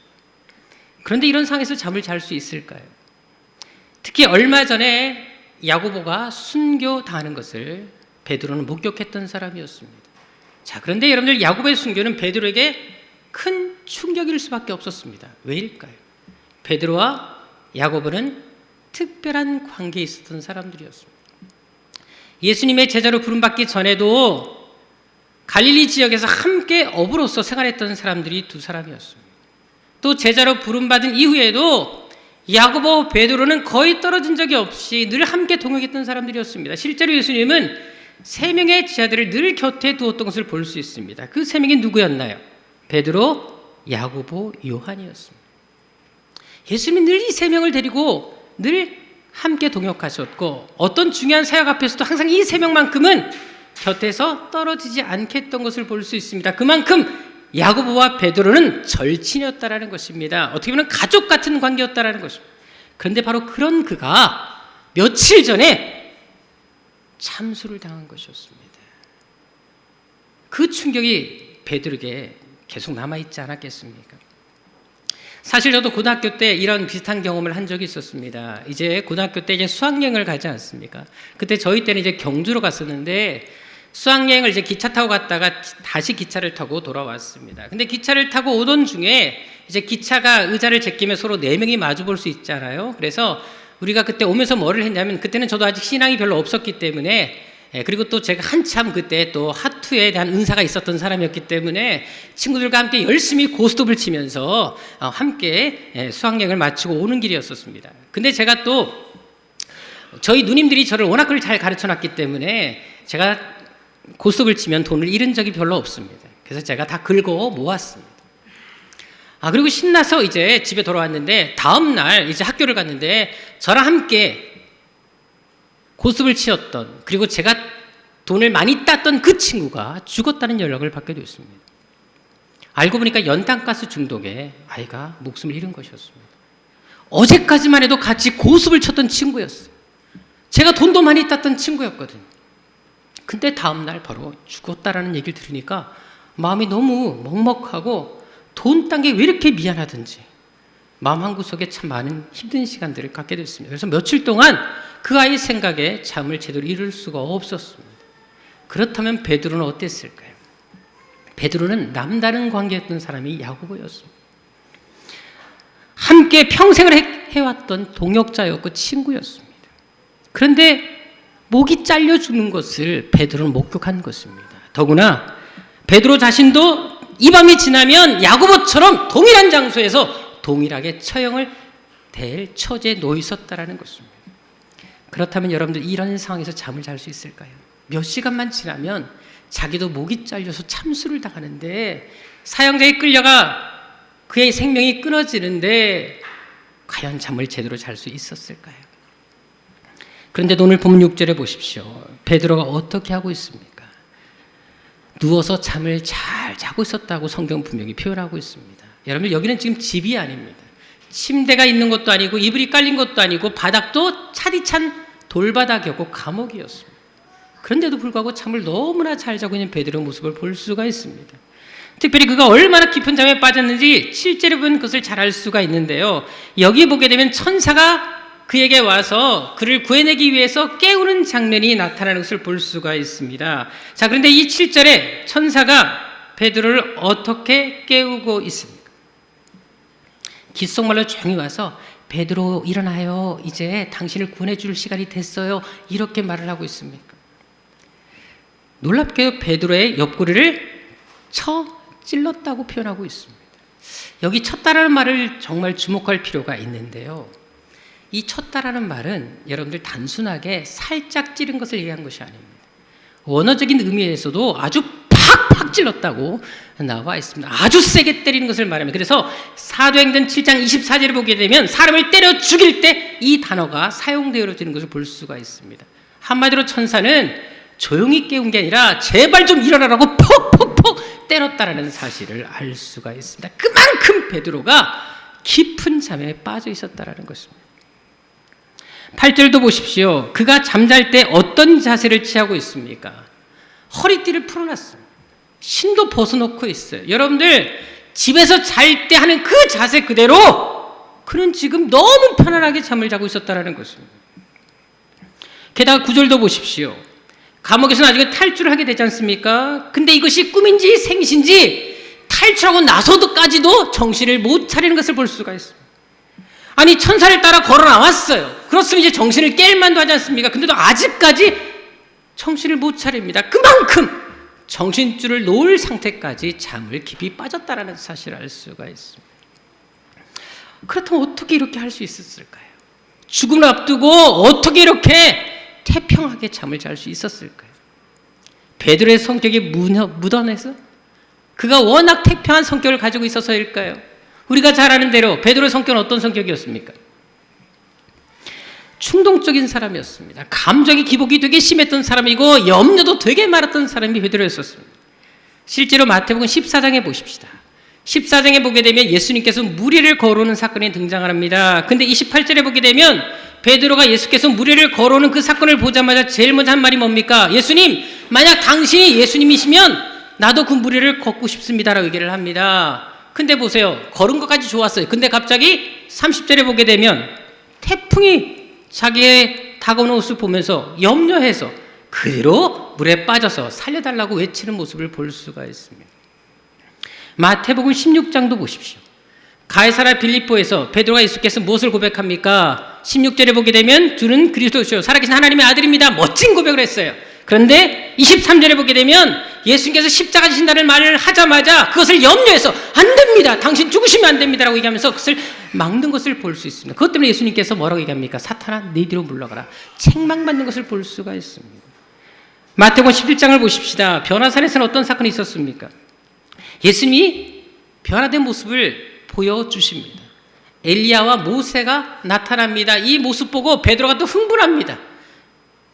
그런데 이런 상황에서 잠을 잘 수 있을까요? 특히 얼마 전에 야고보가 순교당하는 것을 베드로는 목격했던 사람이었습니다. 자, 그런데 여러분들 야고보의 순교는 베드로에게 큰 충격일 수밖에 없었습니다. 왜일까요? 베드로와 야고보는 특별한 관계에 있었던 사람들이었습니다. 예수님의 제자로 부름받기 전에도 갈릴리 지역에서 함께 어부로서 생활했던 사람들이 두 사람이었습니다. 또 제자로 부름받은 이후에도 야고보, 베드로는 거의 떨어진 적이 없이 늘 함께 동역했던 사람들이었습니다. 실제로 예수님은 3명의 제자들을 늘 곁에 두었던 것을 볼 수 있습니다. 그 3명이 누구였나요? 베드로, 야고보, 요한이었습니다. 예수님이 늘 이 3명을 데리고 늘 함께 동역하셨고 어떤 중요한 사역 앞에서도 항상 이 3명만큼은 곁에서 떨어지지 않겠던 것을 볼 수 있습니다. 그만큼 야고보와 베드로는 절친이었다라는 것입니다. 어떻게 보면 가족 같은 관계였다라는 것입니다. 그런데 바로 그런 그가 며칠 전에 참수를 당한 것이었습니다. 그 충격이 베드로에게 계속 남아있지 않았겠습니까? 사실 저도 고등학교 때 이런 비슷한 경험을 한 적이 있었습니다. 이제 고등학교 때 이제 수학여행을 가지 않습니까? 그때 저희 때는 이제 경주로 갔었는데 수학여행을 이제 기차 타고 갔다가 다시 기차를 타고 돌아왔습니다. 근데 기차를 타고 오던 중에 이제 기차가 의자를 제끼며 서로 4명이 마주 볼 수 있잖아요. 그래서 우리가 그때 오면서 뭐를 했냐면 그때는 저도 아직 신앙이 별로 없었기 때문에 그리고 또 제가 한참 그때 또 하투에 대한 은사가 있었던 사람이었기 때문에 친구들과 함께 열심히 고스톱을 치면서 함께 수학여행을 마치고 오는 길이었었습니다. 근데 제가 또 저희 누님들이 저를 워낙 그걸 잘 가르쳐놨기 때문에 제가 고스톱을 치면 돈을 잃은 적이 별로 없습니다. 그래서 제가 다 긁어 모았습니다. 그리고 신나서 이제 집에 돌아왔는데 다음날 이제 학교를 갔는데 저랑 함께 고스톱을 치었던 그리고 제가 돈을 많이 땄던 그 친구가 죽었다는 연락을 받게 되었습니다. 알고 보니까 연탄가스 중독에 아이가 목숨을 잃은 것이었습니다. 어제까지만 해도 같이 고스톱을 쳤던 친구였어요. 제가 돈도 많이 땄던 친구였거든요. 근데 다음날 바로 죽었다라는 얘기를 들으니까 마음이 너무 먹먹하고 돈 딴 게 왜 이렇게 미안하든지 마음 한구석에 참 많은 힘든 시간들을 갖게 됐습니다. 그래서 며칠 동안 그 아이 생각에 잠을 제대로 이룰 수가 없었습니다. 그렇다면 베드로는 어땠을까요? 베드로는 남다른 관계였던 사람이 야고보였습니다. 함께 평생을 해왔던 동역자였고 친구였습니다. 그런데 목이 잘려 죽는 것을 베드로는 목격한 것입니다. 더구나 베드로 자신도 이 밤이 지나면 야고보처럼 동일한 장소에서 동일하게 처형을 될 처지에 놓여 있었다라는 것입니다. 그렇다면 여러분들 이런 상황에서 잠을 잘 수 있을까요? 몇 시간만 지나면 자기도 목이 잘려서 참수를 당하는데 사형장에 끌려가 그의 생명이 끊어지는데 과연 잠을 제대로 잘 수 있었을까요? 그런데 오늘 본문 6절에 보십시오. 베드로가 어떻게 하고 있습니까? 누워서 잠을 잘 자고 있었다고 성경 분명히 표현하고 있습니다. 여러분들 여기는 지금 집이 아닙니다. 침대가 있는 것도 아니고 이불이 깔린 것도 아니고 바닥도 차디찬 돌바닥이었고 감옥이었습니다. 그런데도 불구하고 잠을 너무나 잘 자고 있는 베드로의 모습을 볼 수가 있습니다. 특별히 그가 얼마나 깊은 잠에 빠졌는지 7절에 보면 그것을 잘 알 수가 있는데요. 여기 보게 되면 천사가 그에게 와서 그를 구해내기 위해서 깨우는 장면이 나타나는 것을 볼 수가 있습니다. 자, 그런데 이 7절에 천사가 베드로를 어떻게 깨우고 있습니까? 귓속말로 조용히 와서 베드로 일어나요. 이제 당신을 구원해 줄 시간이 됐어요. 이렇게 말을 하고 있습니까? 놀랍게도 베드로의 옆구리를 쳐 찔렀다고 표현하고 있습니다. 여기 쳤다라는 말을 정말 주목할 필요가 있는데요. 이 쳤다라는 말은 여러분들 단순하게 살짝 찌른 것을 얘기한 것이 아닙니다. 원어적인 의미에서도 아주 팍팍 찔렀다고 나와 있습니다. 아주 세게 때리는 것을 말합니다. 그래서 사도행전 7장 24절을 보게 되면 사람을 때려 죽일 때 이 단어가 사용되어지는 것을 볼 수가 있습니다. 한마디로 천사는 조용히 깨운 게 아니라 제발 좀 일어나라고 퍽퍽퍽 때렸다라는 사실을 알 수가 있습니다. 그만큼 베드로가 깊은 잠에 빠져 있었다라는 것입니다. 8절도 보십시오. 그가 잠잘 때 어떤 자세를 취하고 있습니까? 허리띠를 풀어놨습니다. 신도 벗어놓고 있어요. 여러분들 집에서 잘 때 하는 그 자세 그대로 그는 지금 너무 편안하게 잠을 자고 있었다라는 것입니다. 게다가 9절도 보십시오. 감옥에서 나중에 탈출을 하게 되지 않습니까? 근데 이것이 꿈인지 생신지 탈출하고 나서도까지도 정신을 못 차리는 것을 볼 수가 있습니다. 아니 천사를 따라 걸어 나왔어요. 그렇으면 이제 정신을 깰 만도 하지 않습니까? 근데도 아직까지 정신을 못 차립니다. 그만큼 정신줄을 놓을 상태까지 잠을 깊이 빠졌다라는 사실을 알 수가 있습니다. 그렇다면 어떻게 이렇게 할 수 있었을까요? 죽음을 앞두고 어떻게 이렇게 태평하게 잠을 잘 수 있었을까요? 베드로의 성격이 묻어내서 그가 워낙 태평한 성격을 가지고 있어서일까요? 우리가 잘 아는 대로 베드로의 성격은 어떤 성격이었습니까? 충동적인 사람이었습니다. 감정의 기복이 되게 심했던 사람이고 염려도 되게 많았던 사람이 베드로였었습니다. 실제로 마태복음 14장에 보십시다. 14장에 보게 되면 예수님께서 무리를 걸어오는 사건이 등장합니다. 근데 28절에 보게 되면 베드로가 예수께서 무리를 걸어오는 그 사건을 보자마자 제일 먼저 한 말이 뭡니까? 예수님, 만약 당신이 예수님이시면 나도 그 무리를 걷고 싶습니다라고 얘기를 합니다. 근데 보세요. 걸은 것까지 좋았어요. 근데 갑자기 30절에 보게 되면 태풍이 자기의 다가오는 모습을 보면서 염려해서 그대로 물에 빠져서 살려달라고 외치는 모습을 볼 수가 있습니다. 마태복음 16장도 보십시오. 가이사랴 빌립보에서 베드로가 예수께서 무엇을 고백합니까? 16절에 보게 되면 주는 그리스도시요 살아계신 하나님의 아들입니다. 멋진 고백을 했어요. 그런데 23절에 보게 되면 예수님께서 십자가 지신다는 말을 하자마자 그것을 염려해서 안 됩니다. 당신 죽으시면 안 됩니다라고 얘기하면서 그것을 막는 것을 볼 수 있습니다. 그것 때문에 예수님께서 뭐라고 얘기합니까? 사탄아 네 뒤로 물러가라. 책망받는 것을 볼 수가 있습니다. 마태복음 11장을 보십시다. 변화산에서는 어떤 사건이 있었습니까? 예수님이 변화된 모습을 보여주십니다. 엘리야와 모세가 나타납니다. 이 모습 보고 베드로가 또 흥분합니다.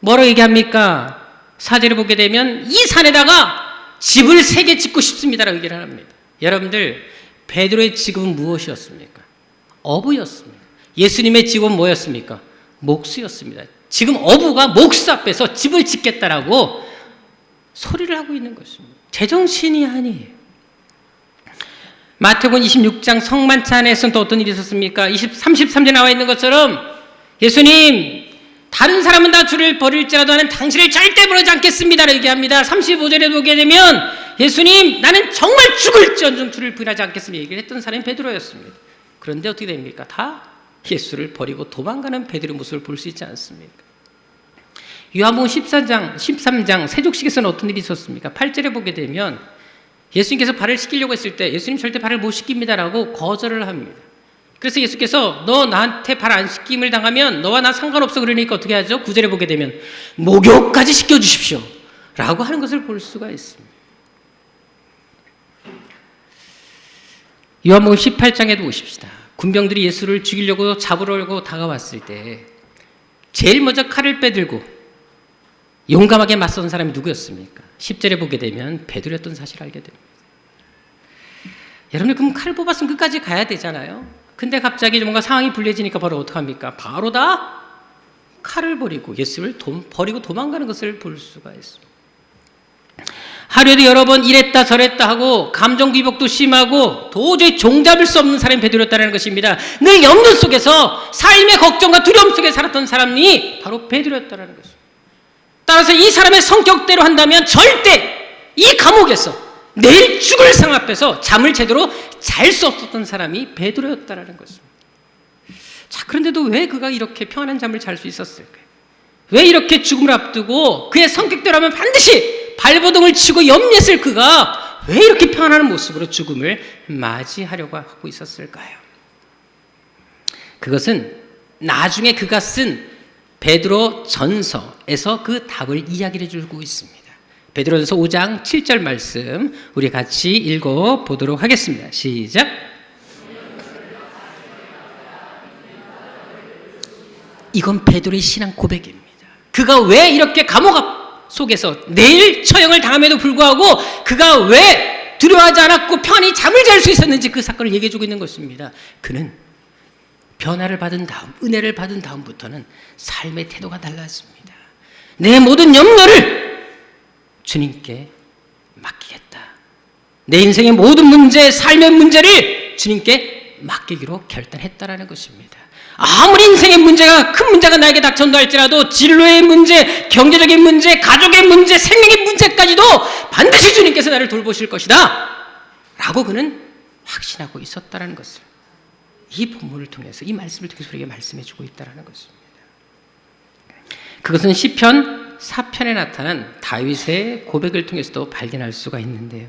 뭐라고 얘기합니까? 4절에 보게 되면 이 산에다가 집을 3개 짓고 싶습니다라고 얘기를 합니다. 여러분들 베드로의 직업은 무엇이었습니까? 어부였습니다. 예수님의 직업은 뭐였습니까? 목수였습니다. 지금 어부가 목수 앞에서 집을 짓겠다라고 소리를 하고 있는 것입니다. 제정신이 아니에요. 마태복음 26장 성만찬에서는 또 어떤 일이 있었습니까? 33절에 나와 있는 것처럼 예수님, 다른 사람은 다 주를 버릴지라도 나는 당신을 절대 버리지 않겠습니다라고 얘기합니다. 35절에 보게 되면 예수님, 나는 정말 죽을지언정 주를 부인하지 않겠습니다 얘기를 했던 사람이 베드로였습니다. 그런데 어떻게 됩니까? 다 예수를 버리고 도망가는 베드로의 모습을 볼 수 있지 않습니까? 요한복음 13장 세족식에서는 어떤 일이 있었습니까? 8절에 보게 되면 예수님께서 발을 씻기려고 했을 때 예수님 절대 발을 못 씻깁니다라고 거절을 합니다. 그래서 예수께서 너 나한테 발 안 씻김을 당하면 너와 나 상관없어 그러니까 어떻게 하죠? 9절에 보게 되면 목욕까지 시켜주십시오 라고 하는 것을 볼 수가 있습니다. 요한복음 18장에도 보십시다. 군병들이 예수를 죽이려고 잡으려고 다가왔을 때 제일 먼저 칼을 빼들고 용감하게 맞선 사람이 누구였습니까? 10절에 보게 되면 베드로였던 사실을 알게 됩니다. 여러분들 그럼 칼을 뽑았으면 끝까지 가야 되잖아요. 근데 갑자기 뭔가 상황이 불리해지니까 바로 어떡합니까? 바로 다 칼을 버리고 예수를 버리고 도망가는 것을 볼 수가 있습니다. 하루에도 여러 번 이랬다 저랬다 하고 감정 기복도 심하고 도저히 종잡을 수 없는 사람이 베드로였다는 것입니다. 늘 염려 속에서 삶의 걱정과 두려움 속에 살았던 사람이 바로 베드로였다는 것입니다. 따라서 이 사람의 성격대로 한다면 절대 이 감옥에서 내일 죽을 상황 앞에서 잠을 제대로 잘 수 없었던 사람이 베드로였다는 것입니다. 자, 그런데도 왜 그가 이렇게 평안한 잠을 잘 수 있었을까요? 왜 이렇게 죽음을 앞두고 그의 성격대로 하면 반드시 발버둥을 치고 염려했을 그가 왜 이렇게 평안한 모습으로 죽음을 맞이하려고 하고 있었을까요? 그것은 나중에 그가 쓴 베드로 전서에서 그 답을 이야기해 주고 있습니다. 베드로전서 5장 7절 말씀 우리 같이 읽어보도록 하겠습니다. 시작. 이건 베드로의 신앙 고백입니다. 그가 왜 이렇게 감옥 속에서 내일 처형을 당함에도 불구하고 그가 왜 두려워하지 않았고 편히 잠을 잘 수 있었는지 그 사건을 얘기해 주고 있는 것입니다. 그는 변화를 받은 다음, 은혜를 받은 다음부터는 삶의 태도가 달랐습니다. 내 모든 염려를 주님께 맡기겠다. 내 인생의 모든 문제, 삶의 문제를 주님께 맡기기로 결단했다라는 것입니다. 아무리 인생의 문제가 큰 문제가 나에게 닥쳐온다 할지라도 진로의 문제, 경제적인 문제, 가족의 문제, 생명의 문제까지도 반드시 주님께서 나를 돌보실 것이다 라고 그는 확신하고 있었다는 것을 이 본문을 통해서, 이 말씀을 통해서 우리에게 말씀해 주고 있다는 것입니다. 그것은 시편 4편에 나타난 다윗의 고백을 통해서도 발견할 수가 있는데요.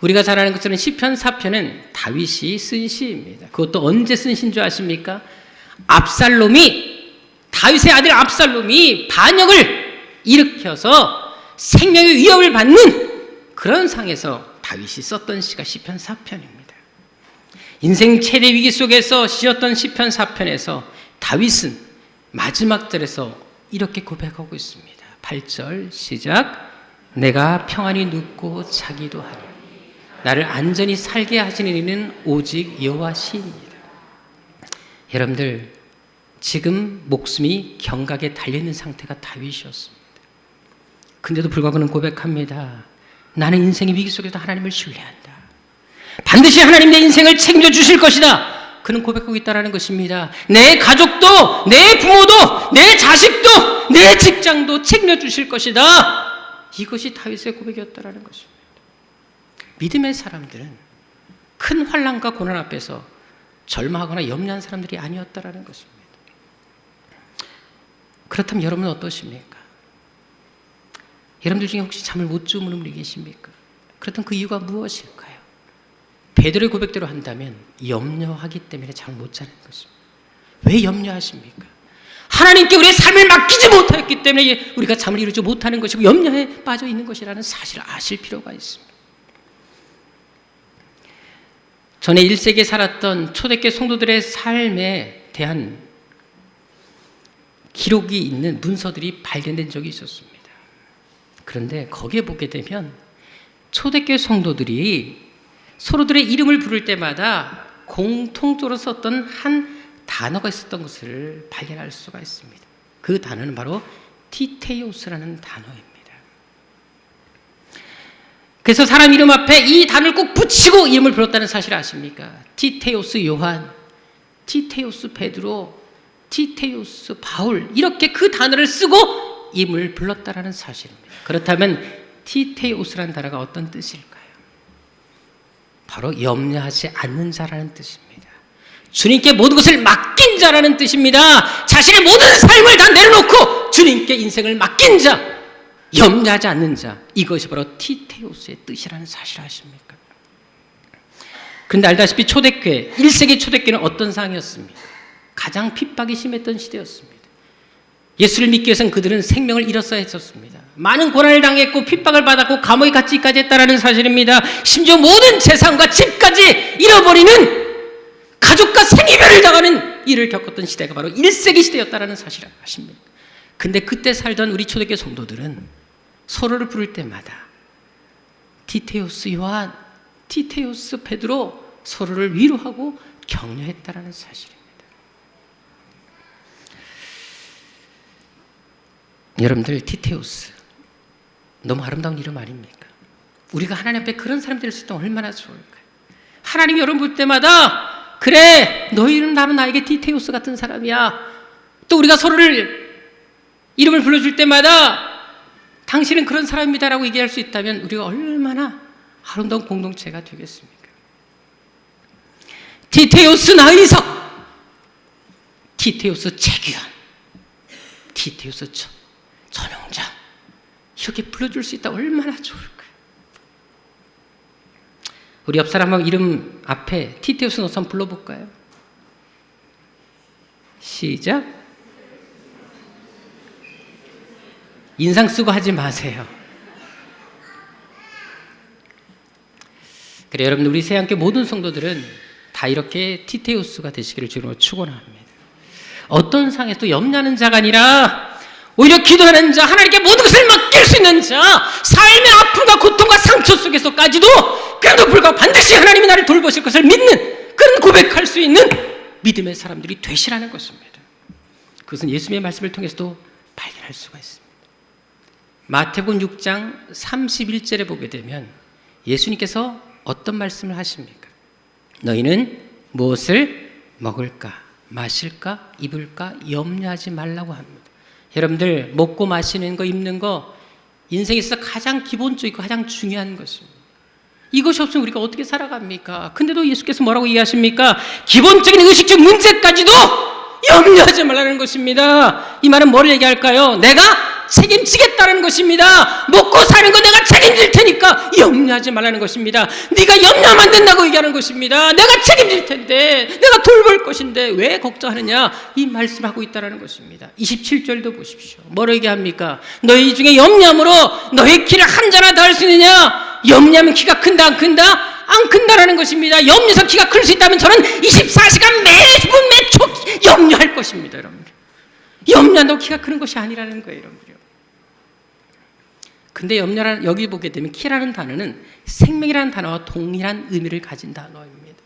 우리가 잘 아는 것처럼 시편 4편은 다윗이 쓴 시입니다. 그것도 언제 쓴 시인 줄 아십니까? 다윗의 아들 압살롬이 반역을 일으켜서 생명의 위협을 받는 그런 상에서 다윗이 썼던 시가 시편 4편입니다. 인생 최대 위기 속에서 쓰였던 시편 4편에서 다윗은 마지막 절에서 이렇게 고백하고 있습니다. 8절 시작. 내가 평안히 눕고 자기도 하리. 나를 안전히 살게 하시는 이는 오직 여호와시니이다. 여러분들 지금 목숨이 경각에 달려있는 상태가 다윗이었습니다. 근데도 불구하고 그는 고백합니다. 나는 인생의 위기 속에서 하나님을 신뢰한다. 반드시 하나님 내 인생을 책임져 주실 것이다. 그는 고백하고 있다는 것입니다. 내 가족도, 내 부모도, 내 자식도, 내 직장도 책임져 주실 것이다. 이것이 다윗의 고백이었다는 것입니다. 믿음의 사람들은 큰 환난과 고난 앞에서 절망하거나 염려한 사람들이 아니었다는 것입니다. 그렇다면 여러분은 어떠십니까? 여러분들 중에 혹시 잠을 못 주무는 분이 계십니까? 그렇다면 그 이유가 무엇일까요? 베드로의 고백대로 한다면 염려하기 때문에 잠을 못 자는 것입니다. 왜 염려하십니까? 하나님께 우리의 삶을 맡기지 못했기 때문에 우리가 잠을 이루지 못하는 것이고 염려에 빠져 있는 것이라는 사실을 아실 필요가 있습니다. 전에 1세기에 살았던 초대교회 성도들의 삶에 대한 기록이 있는 문서들이 발견된 적이 있었습니다. 그런데 거기에 보게 되면 초대교회 성도들이 서로들의 이름을 부를 때마다 공통적으로 썼던 한 단어가 있었던 것을 발견할 수가 있습니다. 그 단어는 바로 티테오스라는 단어입니다. 그래서 사람 이름 앞에 이 단어를 꼭 붙이고 이름을 불렀다는 사실을 아십니까? 티테오스 요한, 티테오스 베드로, 티테오스 바울, 이렇게 그 단어를 쓰고 이름을 불렀다라는 사실입니다. 그렇다면 티테오스라는 단어가 어떤 뜻일까요? 바로 염려하지 않는 자라는 뜻입니다. 주님께 모든 것을 맡긴 자라는 뜻입니다. 자신의 모든 삶을 다 내려놓고 주님께 인생을 맡긴 자, 염려하지 않는 자, 이것이 바로 티테오스의 뜻이라는 사실을 아십니까? 그런데 알다시피 초대교회, 1세기 초대교회는 어떤 상황이었습니까? 가장 핍박이 심했던 시대였습니다. 예수를 믿기 위해서는 그들은 생명을 잃었어야 했었습니다. 많은 고난을 당했고 핍박을 받았고 감옥에 갇히기까지 했다는 사실입니다. 심지어 모든 재산과 집까지 잃어버리는, 가족과 생이별을 당하는 일을 겪었던 시대가 바로 1세기 시대였다는 사실을 아십니까? 근데 그때 살던 우리 초대교회 성도들은 서로를 부를 때마다 티테오스 요한, 티테오스 베드로, 서로를 위로하고 격려했다라는 사실입니다. 여러분들, 티테오스 너무 아름다운 이름 아닙니까? 우리가 하나님 앞에 그런 사람들일 수 있다면 얼마나 좋을까요? 하나님이 여러분 볼 때마다 그래, 너희는 나에게 티테오스 같은 사람이야. 또 우리가 서로를 이름을 불러줄 때마다 당신은 그런 사람입니다라고 얘기할 수 있다면 우리가 얼마나 아름다운 공동체가 되겠습니까? 티테오스 나의석, 티테오스 재규환, 티테오스 전용자, 이렇게 불러줄 수 있다 얼마나 좋을까요? 우리 옆 사람 이름 앞에 티테오스 넣어서 한번 불러볼까요? 시작. 인상 쓰고 하지 마세요. 그래, 여러분, 우리 새함께 모든 성도들은 다 이렇게 티테오스가 되시기를 주로 축원합니다. 어떤 상에서도 염려하는 자가 아니라 오히려 기도하는 자, 하나님께 모든 것을 맡길 수 있는 자, 삶의 아픔과 고통과 상처 속에서까지도 그래도 불구하고 반드시 하나님이 나를 돌보실 것을 믿는, 그런 고백할 수 있는 믿음의 사람들이 되시라는 것입니다. 그것은 예수님의 말씀을 통해서도 발견할 수가 있습니다. 마태복음 6장 31절에 보게 되면 예수님께서 어떤 말씀을 하십니까? 너희는 무엇을 먹을까, 마실까, 입을까 염려하지 말라고 합니다. 여러분들, 먹고 마시는 거, 입는 거 인생에서 가장 기본적이고 가장 중요한 것입니다. 이것이 없으면 우리가 어떻게 살아갑니까? 근데도 예수께서 뭐라고 얘기하십니까? 기본적인 의식적 문제까지도 염려하지 말라는 것입니다. 이 말은 뭐를 얘기할까요? 내가 책임지겠다는 것입니다. 먹고 사는 거 내가 책임질 테니까 염려하지 말라는 것입니다. 네가 염려하면 안 된다고 얘기하는 것입니다. 내가 책임질 텐데, 내가 돌볼 것인데 왜 걱정하느냐, 이 말씀을 하고 있다는 것입니다. 27절도 보십시오. 뭐로 얘기합니까? 너희 중에 염려함으로 너희 키를 한 자나 더 할 수 있느냐? 염려하면 키가 큰다 안 큰다? 안 큰다라는 것입니다. 염려해서 키가 클 수 있다면 저는 24시간 매분 매초 염려할 것입니다. 여러분들, 염려한다고 키가 크는 것이 아니라는 거예요. 여러분들. 근데 염려라는, 여기 보게 되면 키라는 단어는 생명이라는 단어와 동일한 의미를 가진 단어입니다.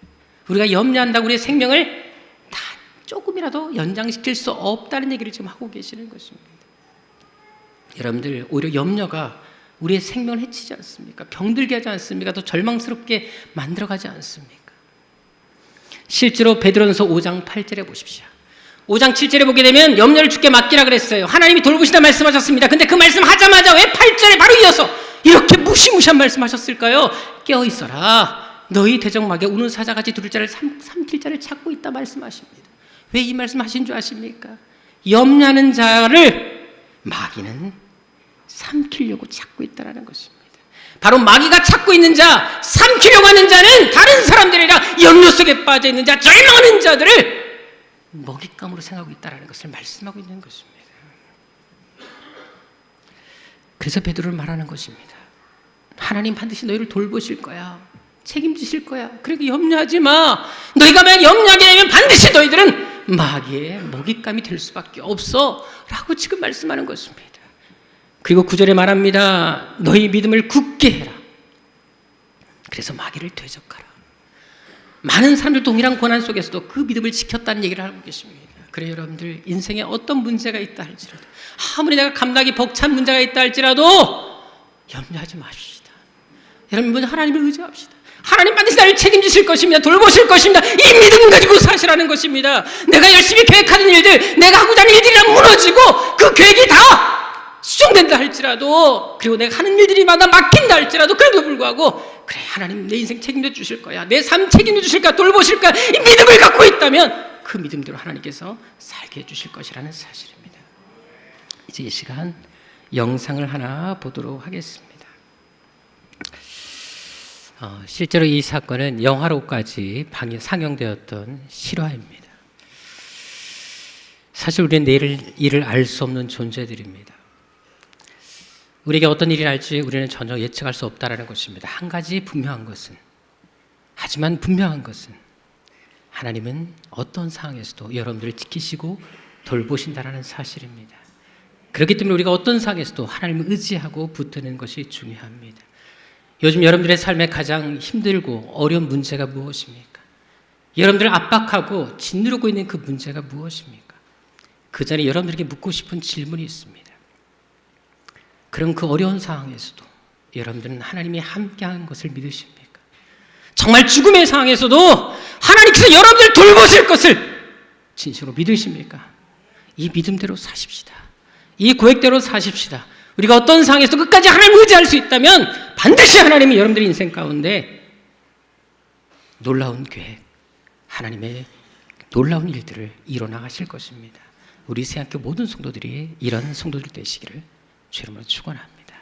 우리가 염려한다고 우리의 생명을 다 조금이라도 연장시킬 수 없다는 얘기를 지금 하고 계시는 것입니다. 여러분들, 오히려 염려가 우리의 생명을 해치지 않습니까? 병들게 하지 않습니까? 더 절망스럽게 만들어가지 않습니까? 실제로 베드로전서 5장 8절에 보십시오. 5장 7절에 보게 되면 염려를 주께 맡기라 그랬어요. 하나님이 돌보시다 말씀하셨습니다. 근데 그 말씀 하자마자 왜 8절에 바로 이어서 이렇게 무시무시한 말씀하셨을까요? 깨어있어라. 너희 대적마귀 우는 사자같이 두를 자를 삼킬 자를 찾고 있다 말씀하십니다. 왜 이 말씀하신 줄 아십니까? 염려하는 자를 마귀는 삼키려고 찾고 있다는 것입니다. 바로 마귀가 찾고 있는 자, 삼키려고 하는 자는 다른 사람들이 아니라 염려 속에 빠져 있는 자, 절망하는 자들을 먹잇감으로 생각하고 있다는 것을 말씀하고 있는 것입니다. 그래서 베드로를 말하는 것입니다. 하나님 반드시 너희를 돌보실 거야. 책임지실 거야. 그러니까 염려하지 마. 너희가 만약 염려하게 되면 반드시 너희들은 마귀의 먹잇감이 될 수밖에 없어 라고 지금 말씀하는 것입니다. 그리고 9절에 말합니다. 너희 믿음을 굳게 해라. 그래서 마귀를 대적하라. 많은 사람들 동일한 고난 속에서도 그 믿음을 지켰다는 얘기를 하고 계십니다. 그래 여러분들, 인생에 어떤 문제가 있다 할지라도, 아무리 내가 감당이 벅찬 문제가 있다 할지라도 염려하지 마십시다. 여러분, 하나님을 의지합시다. 하나님 반드시 나를 책임지실 것입니다. 돌보실 것입니다. 이 믿음 가지고 사시라는 것입니다. 내가 열심히 계획하는 일들, 내가 하고자 하는 일들이 무너지고 그 계획이 다 수정된다 할지라도, 그리고 내가 하는 일들이마다 막힌다 할지라도, 그래도 불구하고 그래 하나님 내 인생 책임져 주실 거야, 내 삶 책임져 주실 거야, 돌보실 거야, 이 믿음을 갖고 있다면 그 믿음대로 하나님께서 살게 해주실 것이라는 사실입니다. 이제 이 시간 영상을 하나 보도록 하겠습니다. 실제로 이 사건은 영화로까지 상영되었던 실화입니다. 사실 우리는 내일 일을 알 수 없는 존재들입니다. 우리에게 어떤 일이 날지 우리는 전혀 예측할 수 없다는 것입니다. 한 가지 분명한 것은, 하지만 분명한 것은 하나님은 어떤 상황에서도 여러분들을 지키시고 돌보신다는 사실입니다. 그렇기 때문에 우리가 어떤 상황에서도 하나님을 의지하고 붙드는 것이 중요합니다. 요즘 여러분들의 삶에 가장 힘들고 어려운 문제가 무엇입니까? 여러분들을 압박하고 짓누르고 있는 그 문제가 무엇입니까? 그 전에 여러분들에게 묻고 싶은 질문이 있습니다. 그럼 그 어려운 상황에서도 여러분들은 하나님이 함께하는 것을 믿으십니까? 정말 죽음의 상황에서도 하나님께서 여러분들을 돌보실 것을 진심으로 믿으십니까? 이 믿음대로 사십시다. 이 고백대로 사십시다. 우리가 어떤 상황에서도 끝까지 하나님을 의지할 수 있다면 반드시 하나님이 여러분들의 인생 가운데 놀라운 계획, 하나님의 놀라운 일들을 이뤄나가실 것입니다. 우리 새학교 모든 성도들이 이런 성도들 되시기를 주 이름으로 축원합니다.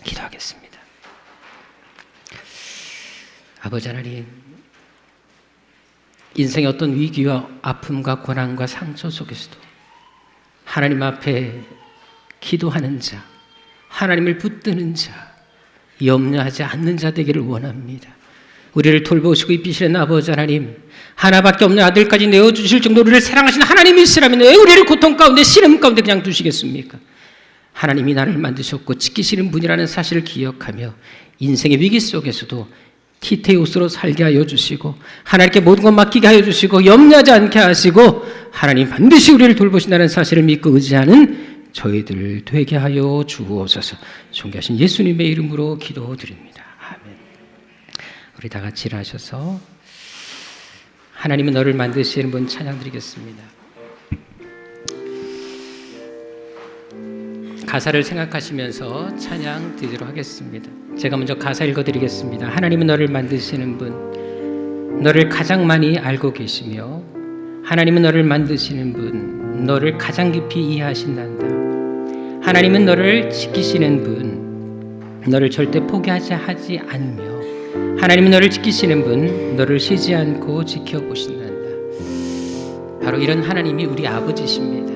기도하겠습니다. 아버지 하나님, 인생의 어떤 위기와 아픔과 고난과 상처 속에서도 하나님 앞에 기도하는 자, 하나님을 붙드는 자, 염려하지 않는 자 되기를 원합니다. 우리를 돌보시고 입히시는 아버지 하나님, 하나밖에 없는 아들까지 내어주실 정도로 우리를 사랑하시는 하나님이시라면 왜 우리를 고통 가운데 시름 가운데 그냥 두시겠습니까? 하나님이 나를 만드셨고 지키시는 분이라는 사실을 기억하며 인생의 위기 속에서도 티테우스로 살게 하여 주시고 하나님께 모든 것 맡기게 하여 주시고 염려하지 않게 하시고 하나님 반드시 우리를 돌보신다는 사실을 믿고 의지하는 저희들 되게 하여 주옵소서. 존귀하신 예수님의 이름으로 기도드립니다. 아멘. 우리 다 같이 일어나셔서 하나님은 너를 만드시는 분 찬양 드리겠습니다. 가사를 생각하시면서 찬양 드리도록 하겠습니다. 제가 먼저 가사 읽어드리겠습니다. 하나님은 너를 만드시는 분, 너를 가장 많이 알고 계시며 하나님은 너를 만드시는 분, 너를 가장 깊이 이해하신단다. 하나님은 너를 지키시는 분, 너를 절대 포기하지 않으며 하나님은 너를 지키시는 분, 너를 쉬지 않고 지켜보신단다. 바로 이런 하나님이 우리 아버지십니다.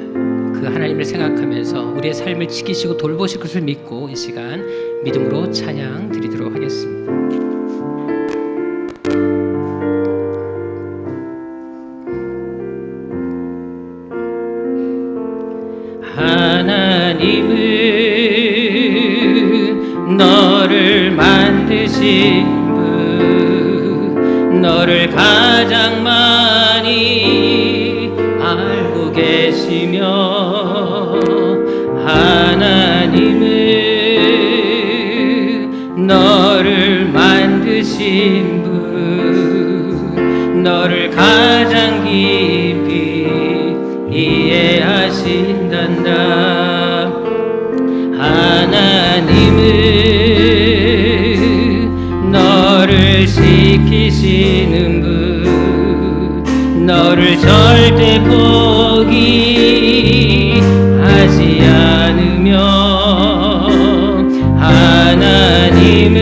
그 하나님을 생각하면서 우리의 삶을 지키시고 돌보실 것을 믿고 이 시간 믿음으로 찬양 드리도록 하겠습니다. 하나님은 너를 만드신 분, 너를 가장 많이 알고 계시며 하나님은 너를 만드신 분, 너를 가장 깊이 이해하신단다. 하나님은 너를 지키시는 분, 너를 절대 포기하지 않으며 하나님은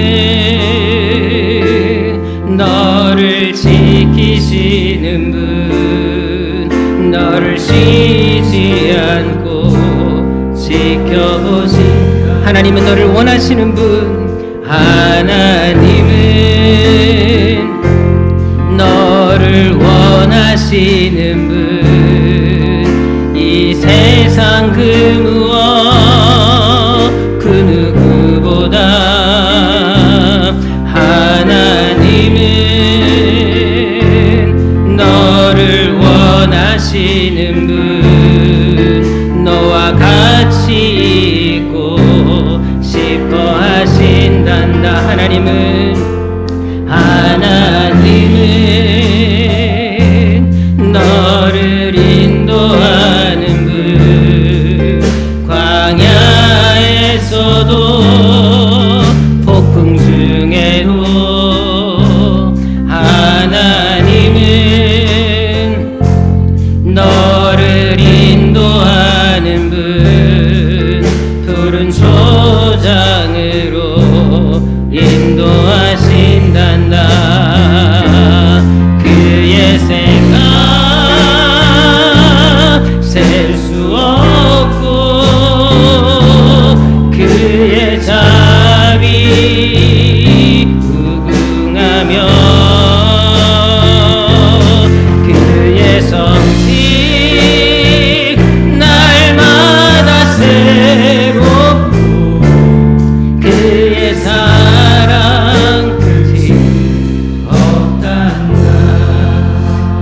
너를 지키시는 분, 너를 쉬지 않고 지켜보신 하나님은 너를 원하시는 분, 하나님은 너를 원하시는 분, 이 세상 그 무엇 그 누구보다 하나님은 너를 원하시는 분,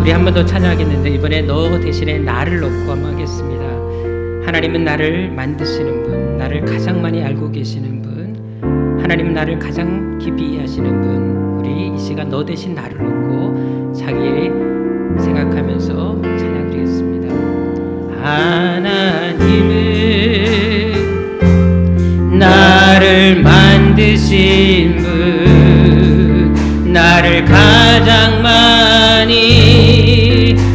우리 한 번 더 찬양하겠는데 이번에 너 대신에 나를 놓고 한번 하겠습니다. 하나님은 나를 만드시는 분, 나를 가장 많이 알고 계시는 분, 하나님은 나를 가장 깊이 이해하시는 분. 우리 이 시간 너 대신 나를 놓고 자기 생각하면서 찬양 드리겠습니다. 하나님은 나를 만드신 분, 나를 가장 많이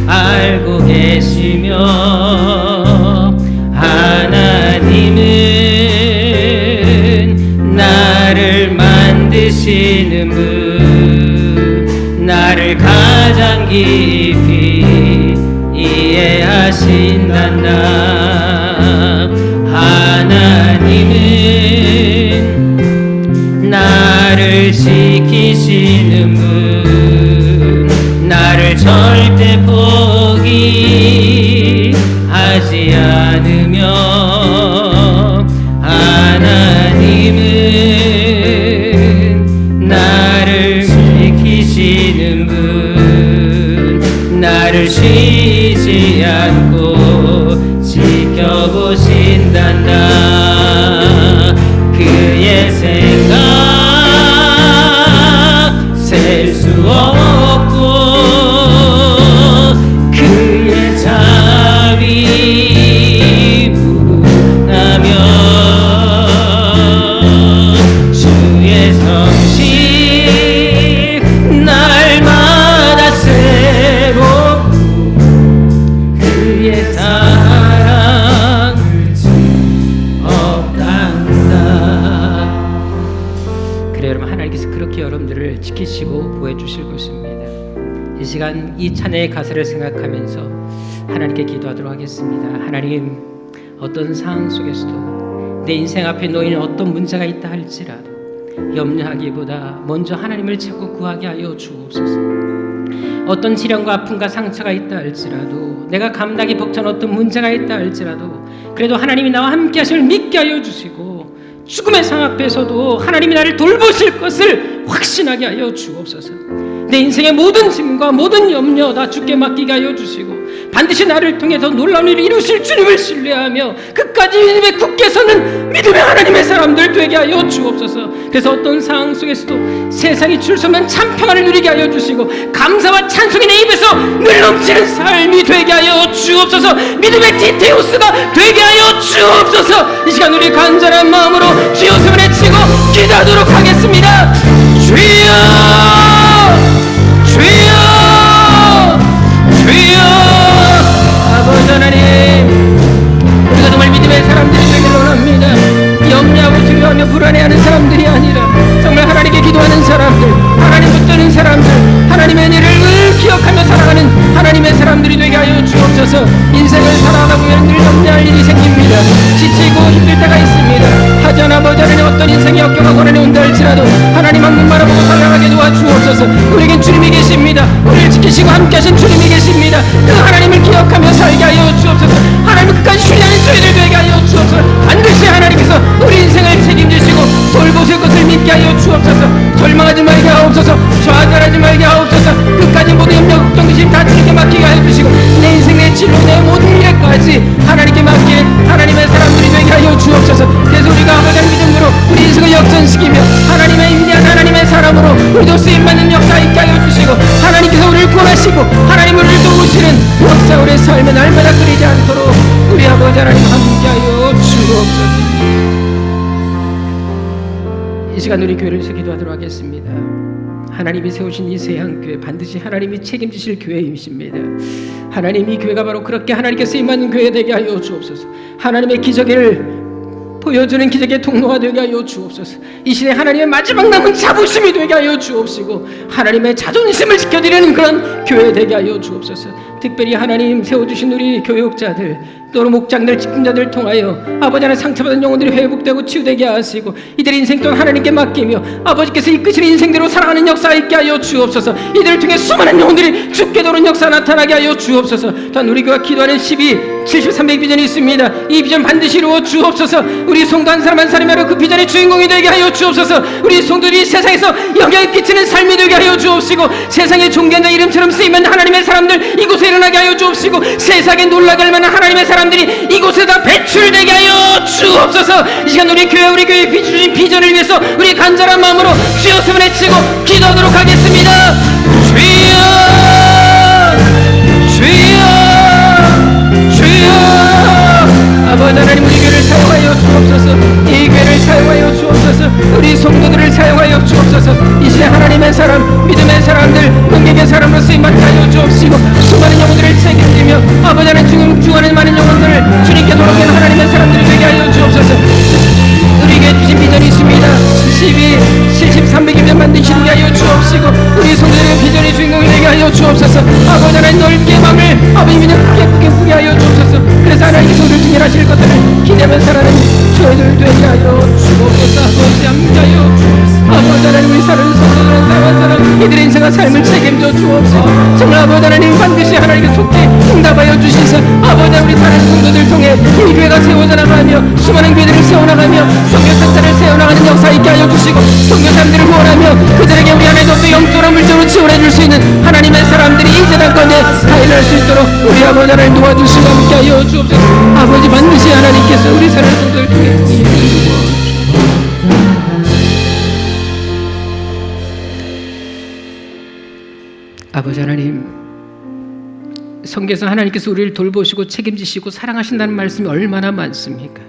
알고 계시며, 하나님은 나를 만드시는 분, 나를 가장 깊이 이해하신단다. 하나님은 나를 지키시는 분, 나를 절대 포기하지 않으며, 하나님은 나를 지키시는 분, 나를 쉬지 않고 지켜보신단다. 그의 생각 셀 수 없고 그의 자비 무궁하며 주의 성실 날마다 새롭고 그의 사랑 없단다. 그래 여러분, 하나님께서 그렇게 여러분들을 지키시고 보호해주실 것입니다. 이 시간 이 찬양의 가사를 생각하면서 하나님께 기도하도록 하겠습니다. 하나님, 어떤 상황 속에서도 내 인생 앞에 놓이는 어떤 문제가 있다 할지라도 염려하기보다 먼저 하나님을 찾고 구하게 하여 주옵소서. 어떤 질병과 아픔과 상처가 있다 할지라도, 내가 감당이 벅찬 어떤 문제가 있다 할지라도 그래도 하나님이 나와 함께 하심을 믿게 하여 주시고, 죽음의 상 앞에서도 하나님이 나를 돌보실 것을 확신하게 하여 주옵소서. 내 인생의 모든 짐과 모든 염려 다 주께 맡기게 하여 주시고, 반드시 나를 통해서 놀라운 일을 이루실 주님을 신뢰하며 끝까지 믿음에 굳게 서는 믿음의 하나님의 사람들 되게 하여 주옵소서. 그래서 어떤 상황 속에서도 세상이 줄 수 없는 참 평안을 누리게 하여 주시고, 감사와 찬송이 내 입에서 늘 넘치는 삶이 되게 하여 주옵소서. 믿음의 디테우스가 되게 하여 주옵소서. 이 시간 우리 간절한 마음으로 주여 손에 치고 기도하도록 하겠습니다. 주여, 주여, 주여. 아버지 하나님, 우리가 정말 믿음의 사람들이 되기를 원합니다. 염려하고 두려워하며 불안해하는 사람들이 아니라 정말 하나님께 기도하는 사람들, 하나님 붙드는 사람들, 하나님의 은혜를 늘 기억하며 살아가는 하나님의 사람들이 되게 하여 주옵소서. 인생을 살아가다 보면 늘 염려할 일이 생깁니다. 지치고 힘들 때가 있습니다. 하지만 아버지 하나님, 어떤 인생이 역경과 고난이 온다 할지라도 하나님 한 눈 바라보고 살아가게 도와주옵소서. 우리에겐 주님이 계십니다. 우리를 지키시고 함께 하신 주님이 계십니다. 그 하나님을 기억하며 살게 하여 주옵소서. 하나님을 끝까지 신뢰하는 저희들 되게 하여 주옵소서. 반드시 하나님께서 우리 인생을 책임지시고 돌보실 것을 믿게 하여 주옵소서. 절망하지 말게 하옵소서. 좌절하지 말게 하옵소서. 끝까지 모든 염려 걱정 근심 다 주님께 맡기게 하여 주시고, 내 인생 내 진로 내 모든 일에까지 하나님께 맡기는 하나님의 사람들이 되게 하여 주옵소서. 그래서 우리가 아버지 믿음으로 우리 인생을 역전시키며 하나님의 인내한 하나님의 사람으로 우리도 쓰임받는 역사 있게 하여 주시고, 하나님께서 우리를 구원하시고 하나님 우리를 도우시는 역사 우리의 삶에 날마다 끊이지 않도록 우리 아버지 하나님 함께 하여 주옵소서. 이 시간 우리 교회를 위해서 기도하도록 하겠습니다. 하나님이 세우신 이 세향교회 반드시 하나님이 책임지실 교회이십니다. 하나님, 이 교회가 바로 그렇게 하나님께 쓰임받는 교회 되게 하여 주옵소서. 하나님의 기적을 보여주는 기적의 통로가 되게 하여 주옵소서. 이 시대 하나님의 마지막 남은 자부심이 되게 하여 주옵시고, 하나님의 자존심을 지켜드리는 그런 교회 되게 하여 주옵소서. 특별히 하나님 세워주신 우리 교육자들, 또 목장들, 직분자들 통하여 아버지 하나님 상처받은 영혼들이 회복되고 치유되게 하시고, 이들의 인생 또한 하나님께 맡기며 아버지께서 이끄시는 인생대로 살아가는 역사 있게 하여 주옵소서. 이들을 통해 수많은 영혼들이 죽게 도는 역사 나타나게 하여 주옵소서. 또한 우리 교회가 기도하는 12-70-300 비전이 있습니다. 이 비전 반드시 이루어 주옵소서. 우리 성도 한 사람 한 사람이 바로 그 비전의 주인공이 되게 하여 주옵소서. 우리 성도들이 세상에서 영향을 끼치는 삶이 되게 하여 주옵시고, 세상의 존귀한 자 이름처럼 사람 쓰이면 하나님의 사람들 이곳에 일어나게 하여 주옵시고, 세상에 놀라게 할 만한 하나님의 사람들이 이곳에 다 배출되게 하여 주옵소서. 이 시간 우리 교회 비주신 비전을 위해서 우리 간절한 마음으로 주여 숨을 내치고 기도하도록 하겠습니다. 주여, 주여, 주여. 아버지 하나님, 우리 교회를 사용하여 주옵소서. 이 교회를 사용하여 주옵소서. 우리 성도들을 사용하여 주옵소서. 이 시대 하나님의 사람, 믿음의 사람들, 능력의 사람으로 쓰임받게 하여 주옵시고, 수많은 영혼들을 책임지며 아버지 하나님 중하는 많은 영혼들을 주님께 돌아오는 하나님의 사람들이 되게 하여 주옵소서. 우리에게 주신 비전이 있습니다. 12, 70, 300이면 만드시게 하여 주옵시고, 우리 성도들의 비전의 주인공이 되게 하여 주옵소서. 아버지 하나님 넓게 마음을 아버지 믿음 크게 크게 하여 주옵소서. 그래서 하나님께서 우리를 증인하실 것들을 기대하며 살아가는 저희들 되게 하여 주옵소서. 아버지 함께하여 주옵소서. 아버지 하나님, 우리 사는 성도들은 사랑한 사람 이들의 인생과 삶을 책임져 주옵소서. 정말 아버지 하나님, 반드시 하나님께 속히 응답하여 주시서 아버지 하나님, 우리 사는 성도들 통해 이 교회가 세워져 나가며 수많은 교회들을 세워나가며 성교센터를 세워나가는 역사 있게 하여 주시고, 성교사람들을 구원하며 그들에게 우리 안에도 또 영적으로 물적으로 지원해 줄 수 있는 하나님의 사람들이 이 재단권에 다 일어날 수 있도록 우리 아버지 하나님 도와주시고 함께 하여 주옵소서. 아버지, 반드시 하나님께서 우리 사는 성도들 통해 아버지 하나님, 성경에서 하나님께서 우리를 돌보시고 책임지시고 사랑하신다는 말씀이 얼마나 많습니까?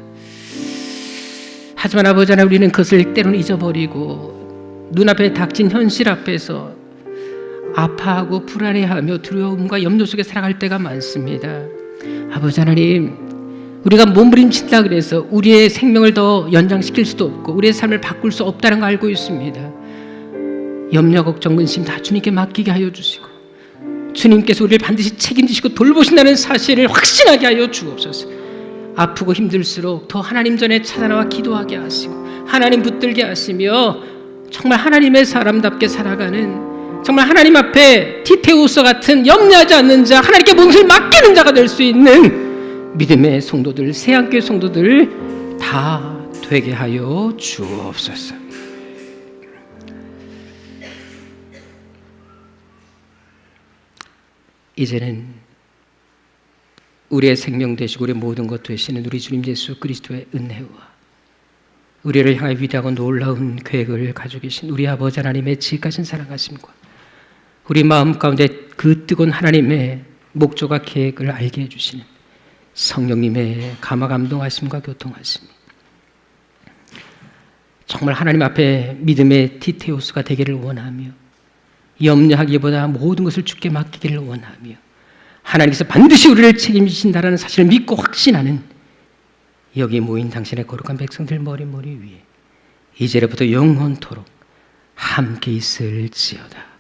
하지만 아버지 하나님, 우리는 그것을 때로는 잊어버리고 눈앞에 닥친 현실 앞에서 아파하고 불안해하며 두려움과 염려 속에 살아갈 때가 많습니다. 아버지 하나님, 우리가 몸부림친다 그래서 우리의 생명을 더 연장시킬 수도 없고 우리의 삶을 바꿀 수 없다는 걸 알고 있습니다. 염려, 걱정, 근심 다 주님께 맡기게 하여 주시고, 주님께서 우리를 반드시 책임지시고 돌보신다는 사실을 확신하게 하여 주옵소서. 아프고 힘들수록 더 하나님 전에 찾아나와 기도하게 하시고 하나님 붙들게 하시며 정말 하나님의 사람답게 살아가는, 정말 하나님 앞에 티테우스 같은 염려하지 않는 자, 하나님께 몫을 맡기는 자가 될 수 있는 믿음의 성도들, 새한교회 성도들 다 되게 하여 주옵소서. 이제는 우리의 생명 되시고 우리의 모든 것 되시는 우리 주님 예수 그리스도의 은혜와 우리를 향해 위대하고 놀라운 계획을 가지고 계신 우리 아버지 하나님의 지극하신 사랑하심과 우리 마음 가운데 그 뜨거운 하나님의 목적과 계획을 알게 해주시는 성령님의 감화 감동하심과 교통하심, 정말 하나님 앞에 믿음의 티테오스가 되기를 원하며 염려하기보다 모든 것을 주께 맡기기를 원하며 하나님께서 반드시 우리를 책임지신다라는 사실을 믿고 확신하는 여기 모인 당신의 거룩한 백성들 머리 위에 이제로부터 영원토록 함께 있을지어다.